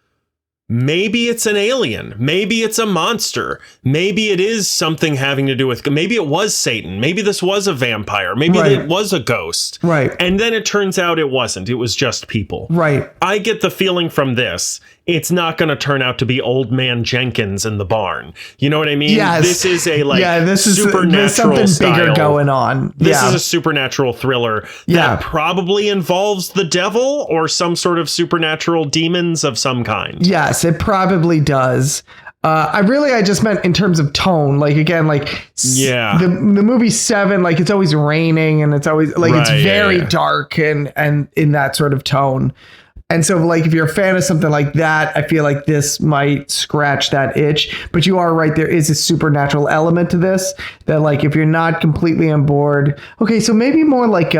maybe it's an alien, maybe it's a monster, maybe it is something having to do with, maybe it was Satan, maybe this was a vampire, maybe it was a ghost. Right. And then it turns out it wasn't. It was just people. Right. I get the feeling from this, it's not going to turn out to be Old Man Jenkins in the barn. You know what I mean? Yes. This is a this is supernatural something style. Bigger going on. This is a supernatural thriller that probably involves the devil or some sort of supernatural demons of some kind. Yes, it probably does. I just meant in terms of tone, like again, like the movie Seven, like it's always raining and it's always like it's very dark and in that sort of tone. And so like if you're a fan of something like that, I feel like this might scratch that itch. But you are right, there is a supernatural element to this that like if you're not completely on board, okay, so maybe more like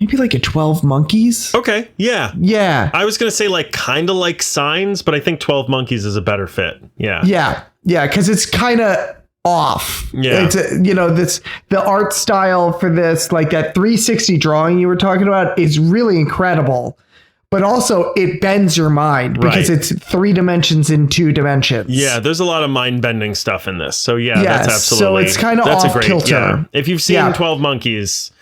maybe like a 12 Monkeys. Okay, yeah. Yeah. I was going to say like kind of like Signs, but I think 12 Monkeys is a better fit. Yeah. Yeah. Yeah, because it's kind of off. Yeah. It's the art style for this, like that 360 drawing you were talking about is really incredible. But also it bends your mind because it's 3 dimensions in 2 dimensions. Yeah, there's a lot of mind-bending stuff in this. So that's absolutely. So it's kind of off kilter. Yeah. If you've seen 12 Monkeys,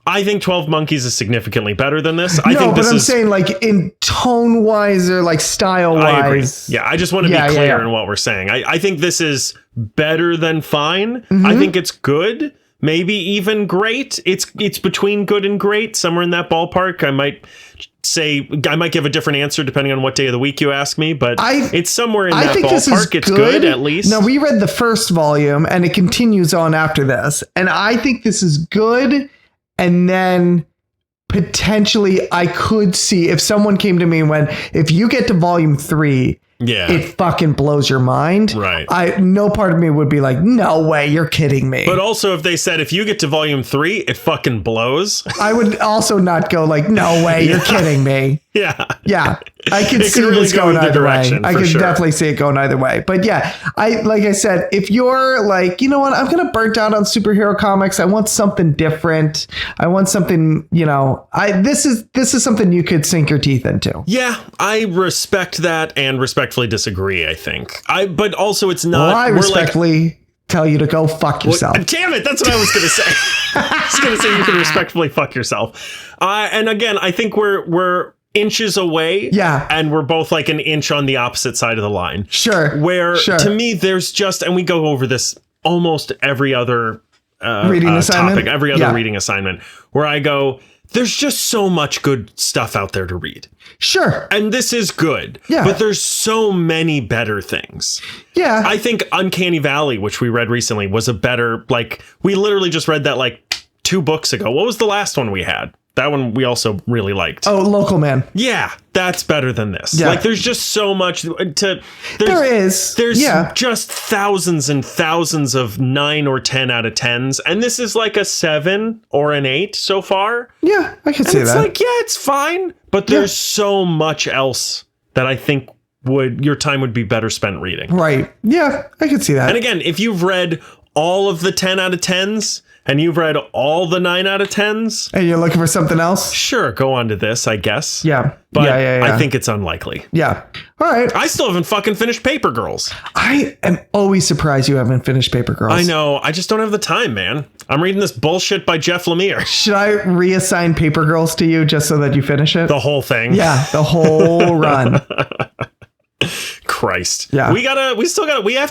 I think 12 Monkeys is significantly better than this. I'm saying like in tone-wise or like style-wise. Yeah, I just want to be clear in what we're saying. I think this is better than fine. Mm-hmm. I think it's good. Maybe even great. It's between good and great, somewhere in that ballpark. I might give a different answer depending on what day of the week you ask me, but it's somewhere in that ballpark. It's good at least. Now, we read the first volume and it continues on after this. And I think this is good. And then potentially I could see if someone came to me and went, if you get to volume 3, it fucking blows your mind. Right. No part of me would be like, no way, you're kidding me. But also if they said, if you get to volume 3, it fucking blows. I would also not go like, no way, you're kidding me. Yeah. Yeah. I can see this going either way. I can definitely see it going either way. But yeah, like I said, if you're like, you know what, I'm going to burn out on superhero comics. I want something different. I want something, this is something you could sink your teeth into. Yeah, I respect that and respectfully disagree, I think. But also it's not. Well, I respectfully tell you to go fuck yourself. Well, damn it. That's what I was going to say. I was going to say you can respectfully fuck yourself. And again, I think we're inches away. Yeah. And we're both like an inch on the opposite side of the line. Sure. To me, there's just, and we go over this almost every other reading assignment. Topic, every other reading assignment, where I go, there's just so much good stuff out there to read. Sure. And this is good. Yeah. But there's so many better things. Yeah. I think Uncanny Valley, which we read recently, was a better, like, we literally just read that like 2 books ago. What was the last one we had? That one we also really liked. Oh, Local Man. Yeah, that's better than this. Yeah. Like, there's just so much There's just thousands and thousands of 9 or 10 out of 10s. And this is like a 7 or an 8 so far. Yeah, I can see that. It's like, yeah, it's fine. But there's so much else that I think your time would be better spent reading. Right. Yeah, I can see that. And again, if you've read all of the 10 out of 10s, and you've read all the 9 out of 10s, and you're looking for something else, sure, go on to this, I guess. Yeah. But yeah. I think it's unlikely. Yeah. All right. I still haven't fucking finished Paper Girls. I am always surprised you haven't finished Paper Girls. I know. I just don't have the time, man. I'm reading this bullshit by Jeff Lemire. Should I reassign Paper Girls to you just so that you finish it? The whole thing. Yeah, the whole run. Christ. Yeah. We have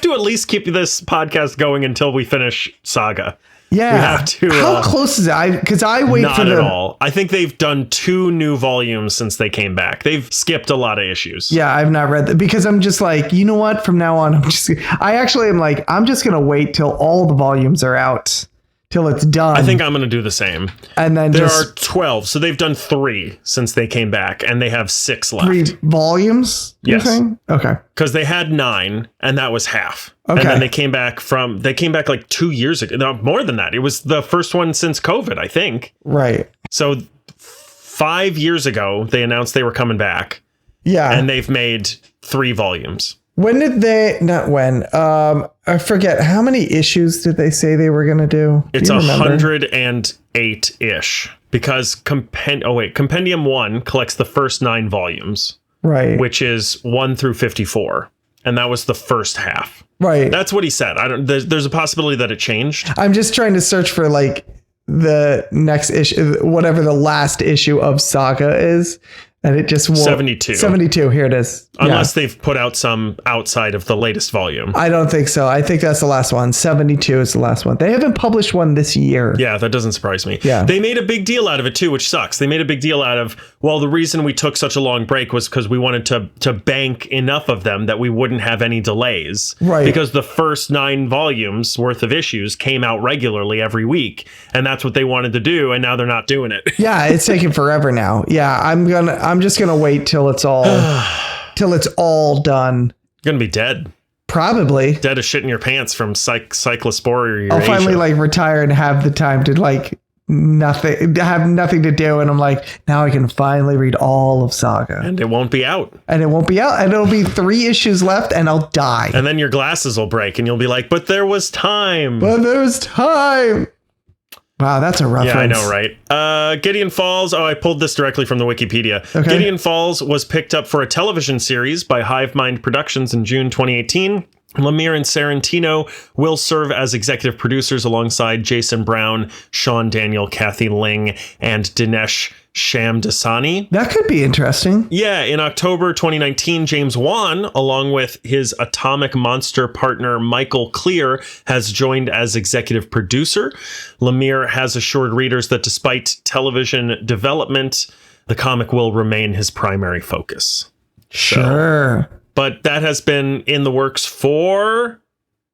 to at least keep this podcast going until we finish Saga. Yeah. We have to. How close is it? Because I wait for not at all. I think they've done 2 new volumes since they came back. They've skipped a lot of issues. Yeah, I've not read that because I'm just like, you know what? From now on, I'm just going to wait till all the volumes are out till it's done. I think I'm going to do the same. And then there are 12. So they've done 3 since they came back, and they have 6 left. 3 volumes? Yes. Okay. Because they had 9, and that was half. Okay. And then they came back like 2 years ago. No, more than that. It was the first one since COVID, I think. Right. So 5 years ago, they announced they were coming back. Yeah. And they've made 3 volumes. When did they, not when, I forget, how many issues did they say they were going to do? It's 108-ish because Compendium 1 collects the first 9 volumes. Right. Which is 1 through 54. And that was the first half. Right. That's what he said. There's a possibility that it changed. I'm just trying to search for like the next issue, whatever the last issue of Saga is. And it just 72. 72. Here it is. Unless they've put out some outside of the latest volume. I don't think so. I think that's the last one. 72 is the last one. They haven't published one this year. Yeah, that doesn't surprise me. Yeah. They made a big deal out of it too, which sucks. They made a big deal out of, well, the reason we took such a long break was because we wanted to bank enough of them that we wouldn't have any delays. Right. Because the first 9 volumes worth of issues came out regularly every week. And that's what they wanted to do. And now they're not doing it. Yeah, it's taking forever now. Yeah, I'm just gonna wait till it's all done. You're gonna be dead. Probably Dead as shit in your pants from cyclosporia. I'll finally like retire and have the time to like have nothing to do, and I'm like, now I can finally read all of Saga. And it won't be out. And it'll be 3 issues left, and I'll die. And then your glasses will break, and you'll be like, but there was time. Wow, that's a reference. Yeah, I know, right? Gideon Falls. Oh, I pulled this directly from the Wikipedia. Okay. Gideon Falls was picked up for a television series by Hive Mind Productions in June 2018. Lemire and Sorrentino will serve as executive producers alongside Jason Brown, Sean Daniel, Kathy Ling, and Dinesh Shamdasani. That could be interesting. Yeah, in October 2019, James Wan, along with his Atomic Monster partner Michael Clear, has joined as executive producer. Lemire has assured readers that despite television development, the comic will remain his primary focus. Sure. But that has been in the works for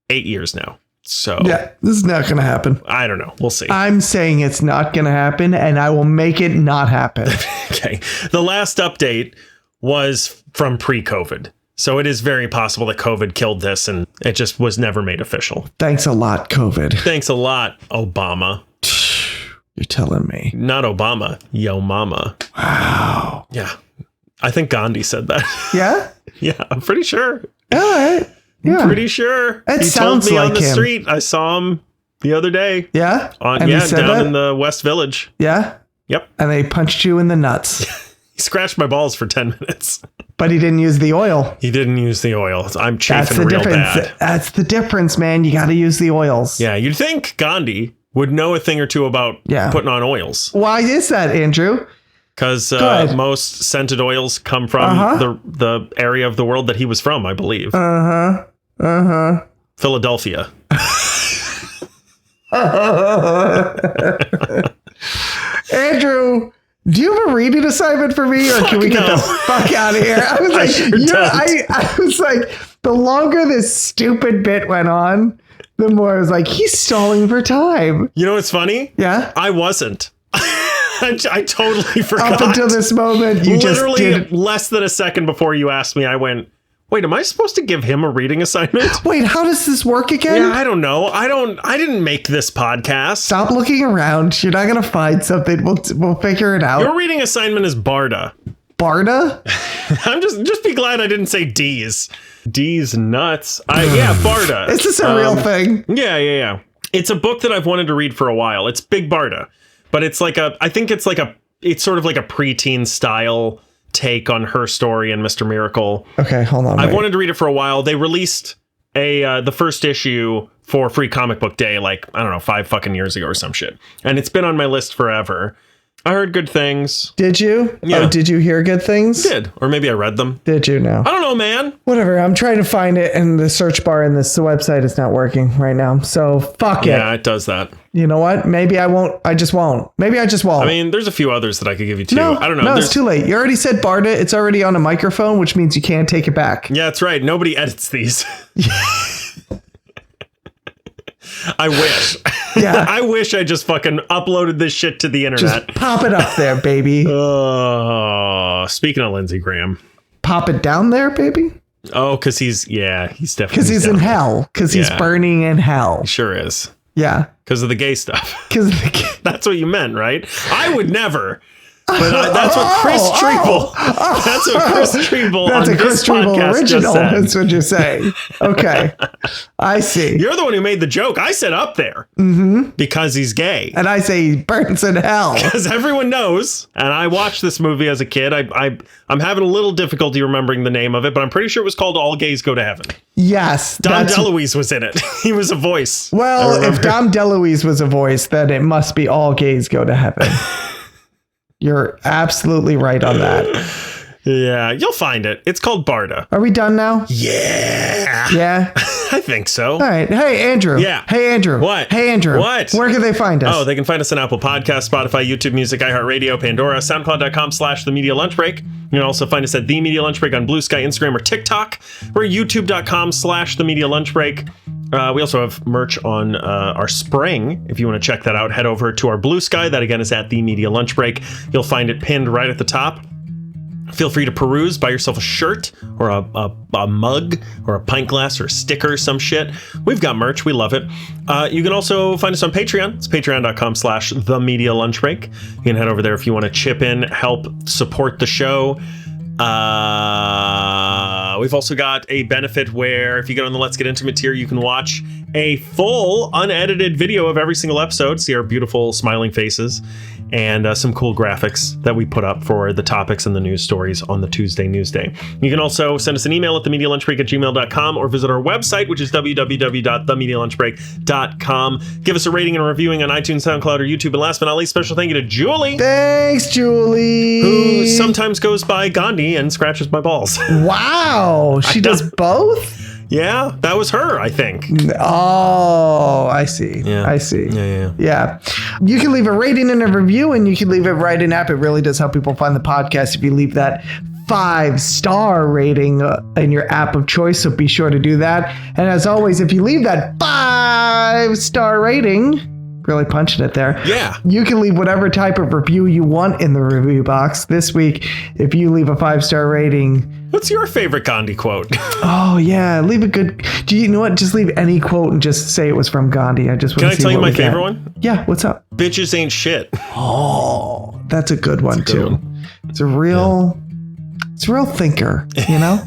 8 years now. So yeah, this is not going to happen. I don't know. We'll see. I'm saying it's not going to happen, and I will make it not happen. Okay. The last update was from pre-COVID. So it is very possible that COVID killed this and it just was never made official. Thanks a lot, COVID. Thanks a lot, Obama. You're telling me. Not Obama. Yo mama. Wow. Yeah. I think Gandhi said that. Yeah? Yeah, I'm pretty sure. All right. Yeah. I'm pretty sure. It he sounds told me like on the him. street. I saw him the other day. Yeah? Down in the West Village. Yeah? Yep. And they punched you in the nuts. He scratched my balls for 10 minutes. But he didn't use the oil. He didn't use the oil. I'm chafing That's the real difference. bad. That's the difference, man. You got to use the oils. Yeah, you'd think Gandhi would know a thing or two about putting on oils. Why is that, Andrew? Because most scented oils come from the area of the world that he was from, I believe. Philadelphia. Andrew, do you have a reading assignment for me, or can we get the fuck out of here? I was like, I was like, the longer this stupid bit went on, the more I was like, he's stalling for time. You know what's funny? Yeah, I wasn't. I totally forgot. Up until this moment, you literally just did. Less than a second before you asked me, I went, wait, am I supposed to give him a reading assignment? Wait, how does this work again? Yeah, I don't know. I didn't make this podcast. Stop looking around. You're not gonna find something. We'll figure it out. Your reading assignment is Barda. Barda? I'm just be glad I didn't say D's. D's nuts. Yeah, Barda. Is this a real thing? Yeah. It's a book that I've wanted to read for a while. It's Big Barda, but it's like it's sort of like a preteen style take on her story and Mr. Miracle. Okay, hold on. I've wanted to read it for a while. They released the first issue for Free Comic Book Day, like, I don't know, 5 fucking years ago or some shit. And it's been on my list forever. I heard good things. Did you? Yeah. Oh, did you hear good things? Did. Or maybe I read them. Did you know? I don't know, man. Whatever. I'm trying to find it, and the search bar in this website is not working right now. So fuck it. Yeah, it does that. You know what? Maybe I won't. I just won't. Maybe I just won't. I mean, there's a few others that I could give you too. No, I don't know. No, it's too late. You already said Barda. It's already on a microphone, which means you can't take it back. Yeah, that's right. Nobody edits these. I wish. Yeah. I wish I just fucking uploaded this shit to the internet. Just pop it up there, baby. Speaking of Lindsey Graham. Pop it down there, baby. Oh, because he's definitely. Because he's in hell. Because he's burning in hell. He sure is. Yeah. Because of the gay stuff. Because That's what you meant, right? I would never. But that's what Chris Triebel. That's what Chris Triebel. That's on a Chris this Triebel podcast original. just said. That's what you're saying. Okay. I see. You're the one who made the joke. I said up there because he's gay. And I say he burns in hell. Because everyone knows, and I watched this movie as a kid. I'm having a little difficulty remembering the name of it, but I'm pretty sure it was called All Gays Go to Heaven. Yes. Dom DeLuise was in it. He was a voice. Well, if Dom DeLuise was a voice, then it must be All Gays Go to Heaven. You're absolutely right on that. Yeah, you'll find it. It's called Barda. Are we done now? Yeah. Yeah. I think so. All right. Hey, Andrew. Yeah. Hey, Andrew. What? Hey, Andrew. What? Where can they find us? Oh, they can find us on Apple Podcasts, Spotify, YouTube Music, iHeartRadio, Pandora, SoundCloud.com/The Media Lunch Break. You can also find us at The Media Lunch Break on Blue Sky, Instagram, or TikTok. We're YouTube.com/The Media Lunch Break. We also have merch on our Spring. If you want to check that out, head over to our Blue Sky. That again is at The Media Lunch Break. You'll find it pinned right at the top. Feel free to peruse, buy yourself a shirt or a mug or a pint glass or a sticker or some shit. We've got merch. We love it. You can also find us on Patreon. It's patreon.com/The Media Lunch Break. You can head over there if you want to chip in, help support the show. We've also got a benefit where if you get on the Let's Get Intimate tier, you can watch a full unedited video of every single episode, see our beautiful smiling faces, and some cool graphics that we put up for the topics and the news stories on the Tuesday News Day. You can also send us an email at themedialunchbreak@gmail.com or visit our website, which is www.themedialunchbreak.com. Give us a rating and reviewing on iTunes, SoundCloud, or YouTube. And last but not least, special thank you to Julie. Thanks, Julie. Who sometimes goes by Gandhi and scratches my balls. Wow. She does both? Yeah, that was her, I think. Oh, I see. Yeah. I see. Yeah. You can leave a rating and a review, and you can leave it right in app. It really does help people find the podcast if you leave that 5-star rating in your app of choice. So be sure to do that. And as always, if you leave that 5-star rating, really punching it there. Yeah. You can leave whatever type of review you want in the review box. This week, if you leave a 5-star rating. What's your favorite Gandhi quote? Oh, yeah. Leave a good. Do you know what? Just leave any quote and just say it was from Gandhi. I just want to see. Can I tell you what my we get. favorite one? Yeah. What's up? Bitches ain't shit. Oh, that's a good one, That's a good too. one. It's a real thinker, you know?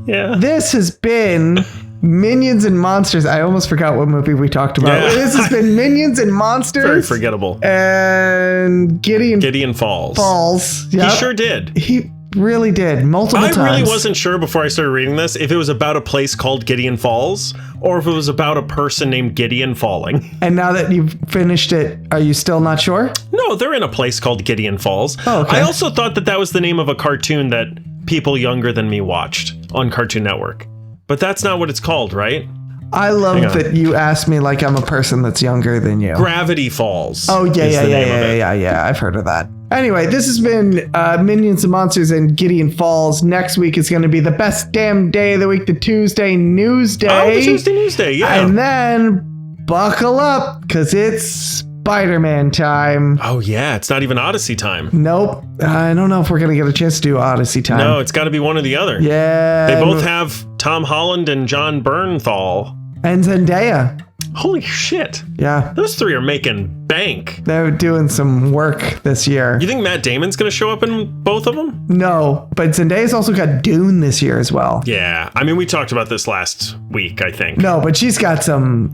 Yeah. This has been Minions and Monsters. I almost forgot what movie we talked about. Yeah. This has been Minions and Monsters. Very forgettable. And Gideon Falls. Yep. He sure did. He really did. Multiple times. I really wasn't sure before I started reading this if it was about a place called Gideon Falls or if it was about a person named Gideon falling. And now that you've finished it, are you still not sure? No, they're in a place called Gideon Falls. Oh, okay. I also thought that was the name of a cartoon that people younger than me watched on Cartoon Network. But that's not what it's called, right? I love that you asked me like I'm a person that's younger than you. Gravity Falls. Oh, yeah. I've heard of that. Anyway, this has been Minions and Monsters and Gideon Falls. Next week is going to be the best damn day of the week, the Tuesday News Day. Oh, the Tuesday News Day, yeah. And then buckle up, because it's Spider-Man time. Oh, yeah. It's not even Odyssey time. Nope. I don't know if we're going to get a chance to do Odyssey time. No, it's got to be one or the other. Yeah. They both have Tom Holland and John Bernthal. And Zendaya. Holy shit. Yeah. Those three are making bank. They're doing some work this year. You think Matt Damon's going to show up in both of them? No, but Zendaya's also got Dune this year as well. Yeah. I mean, we talked about this last week, I think. No, but she's got some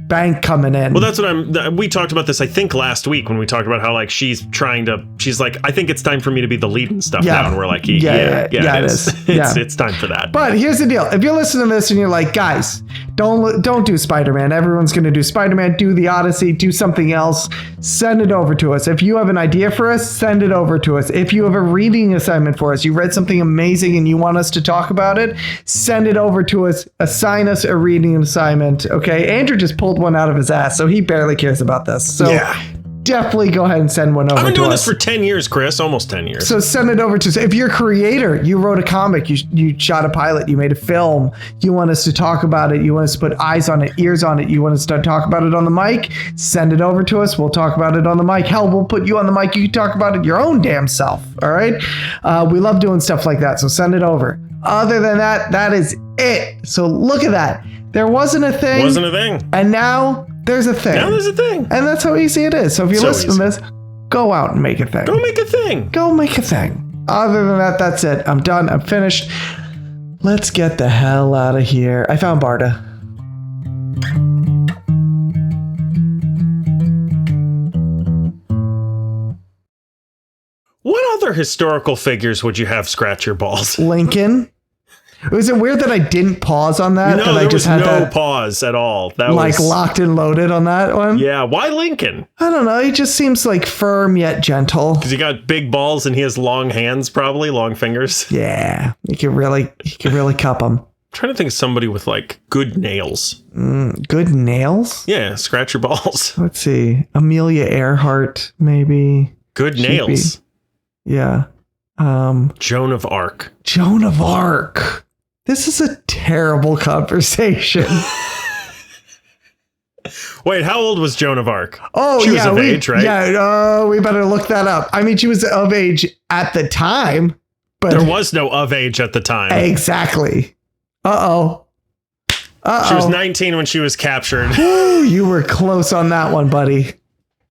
bank coming in. Well, that's what we talked about this, I think, last week when we talked about how, like, she's like, I think it's time for me to be the lead and stuff now. And we're like, yeah, it is. It's time for that. But here's the deal. If you're listening to this and you're like, guys, don't do Spider-Man. Everyone's going to do Spider-Man, do the Odyssey, do something else. Send it over to us. If you have an idea for us, send it over to us. If you have a reading assignment for us, you read something amazing and you want us to talk about it, send it over to us. Assign us a reading assignment. Okay. Andrew just pulled one out of his ass, so he barely cares about this. So definitely go ahead and send one over to us. I've been doing this for 10 years, Chris. Almost 10 years. So send it over to us. If you're a creator, you wrote a comic, you shot a pilot, you made a film, you want us to talk about it, you want us to put eyes on it, ears on it, you want us to talk about it on the mic, send it over to us. We'll talk about it on the mic. Hell, we'll put you on the mic. You can talk about it your own damn self. All right. We love doing stuff like that. So send it over. Other than that, that is it. So look at that. There wasn't a thing. Wasn't a thing. And now there's a thing. Now there's a thing. And that's how easy it is. So if you listen to this, go out and make a thing. Go make a thing. Go make a thing. Other than that, that's it. I'm done. I'm finished. Let's get the hell out of here. I found Barda. What other historical figures would you have scratch your balls? Lincoln. Was it weird that I didn't pause on that? No, that there I just was had no that, pause at all. That like was locked and loaded on that one? Yeah, why Lincoln? I don't know. He just seems like firm yet gentle. Because he got big balls and he has long hands, probably long fingers. Yeah, he could really cup them. I'm trying to think of somebody with like good nails. Good nails? Yeah, scratch your balls. Let's see. Amelia Earhart, maybe. Good nails. Yeah. Joan of Arc. Joan of Arc. This is a terrible conversation. Wait, how old was Joan of Arc? Oh, she was of age, right? Yeah, we better look that up. I mean, she was of age at the time, but there was no of age at the time. Exactly. Uh-oh. She was 19 when she was captured. Ooh, you were close on that one, buddy.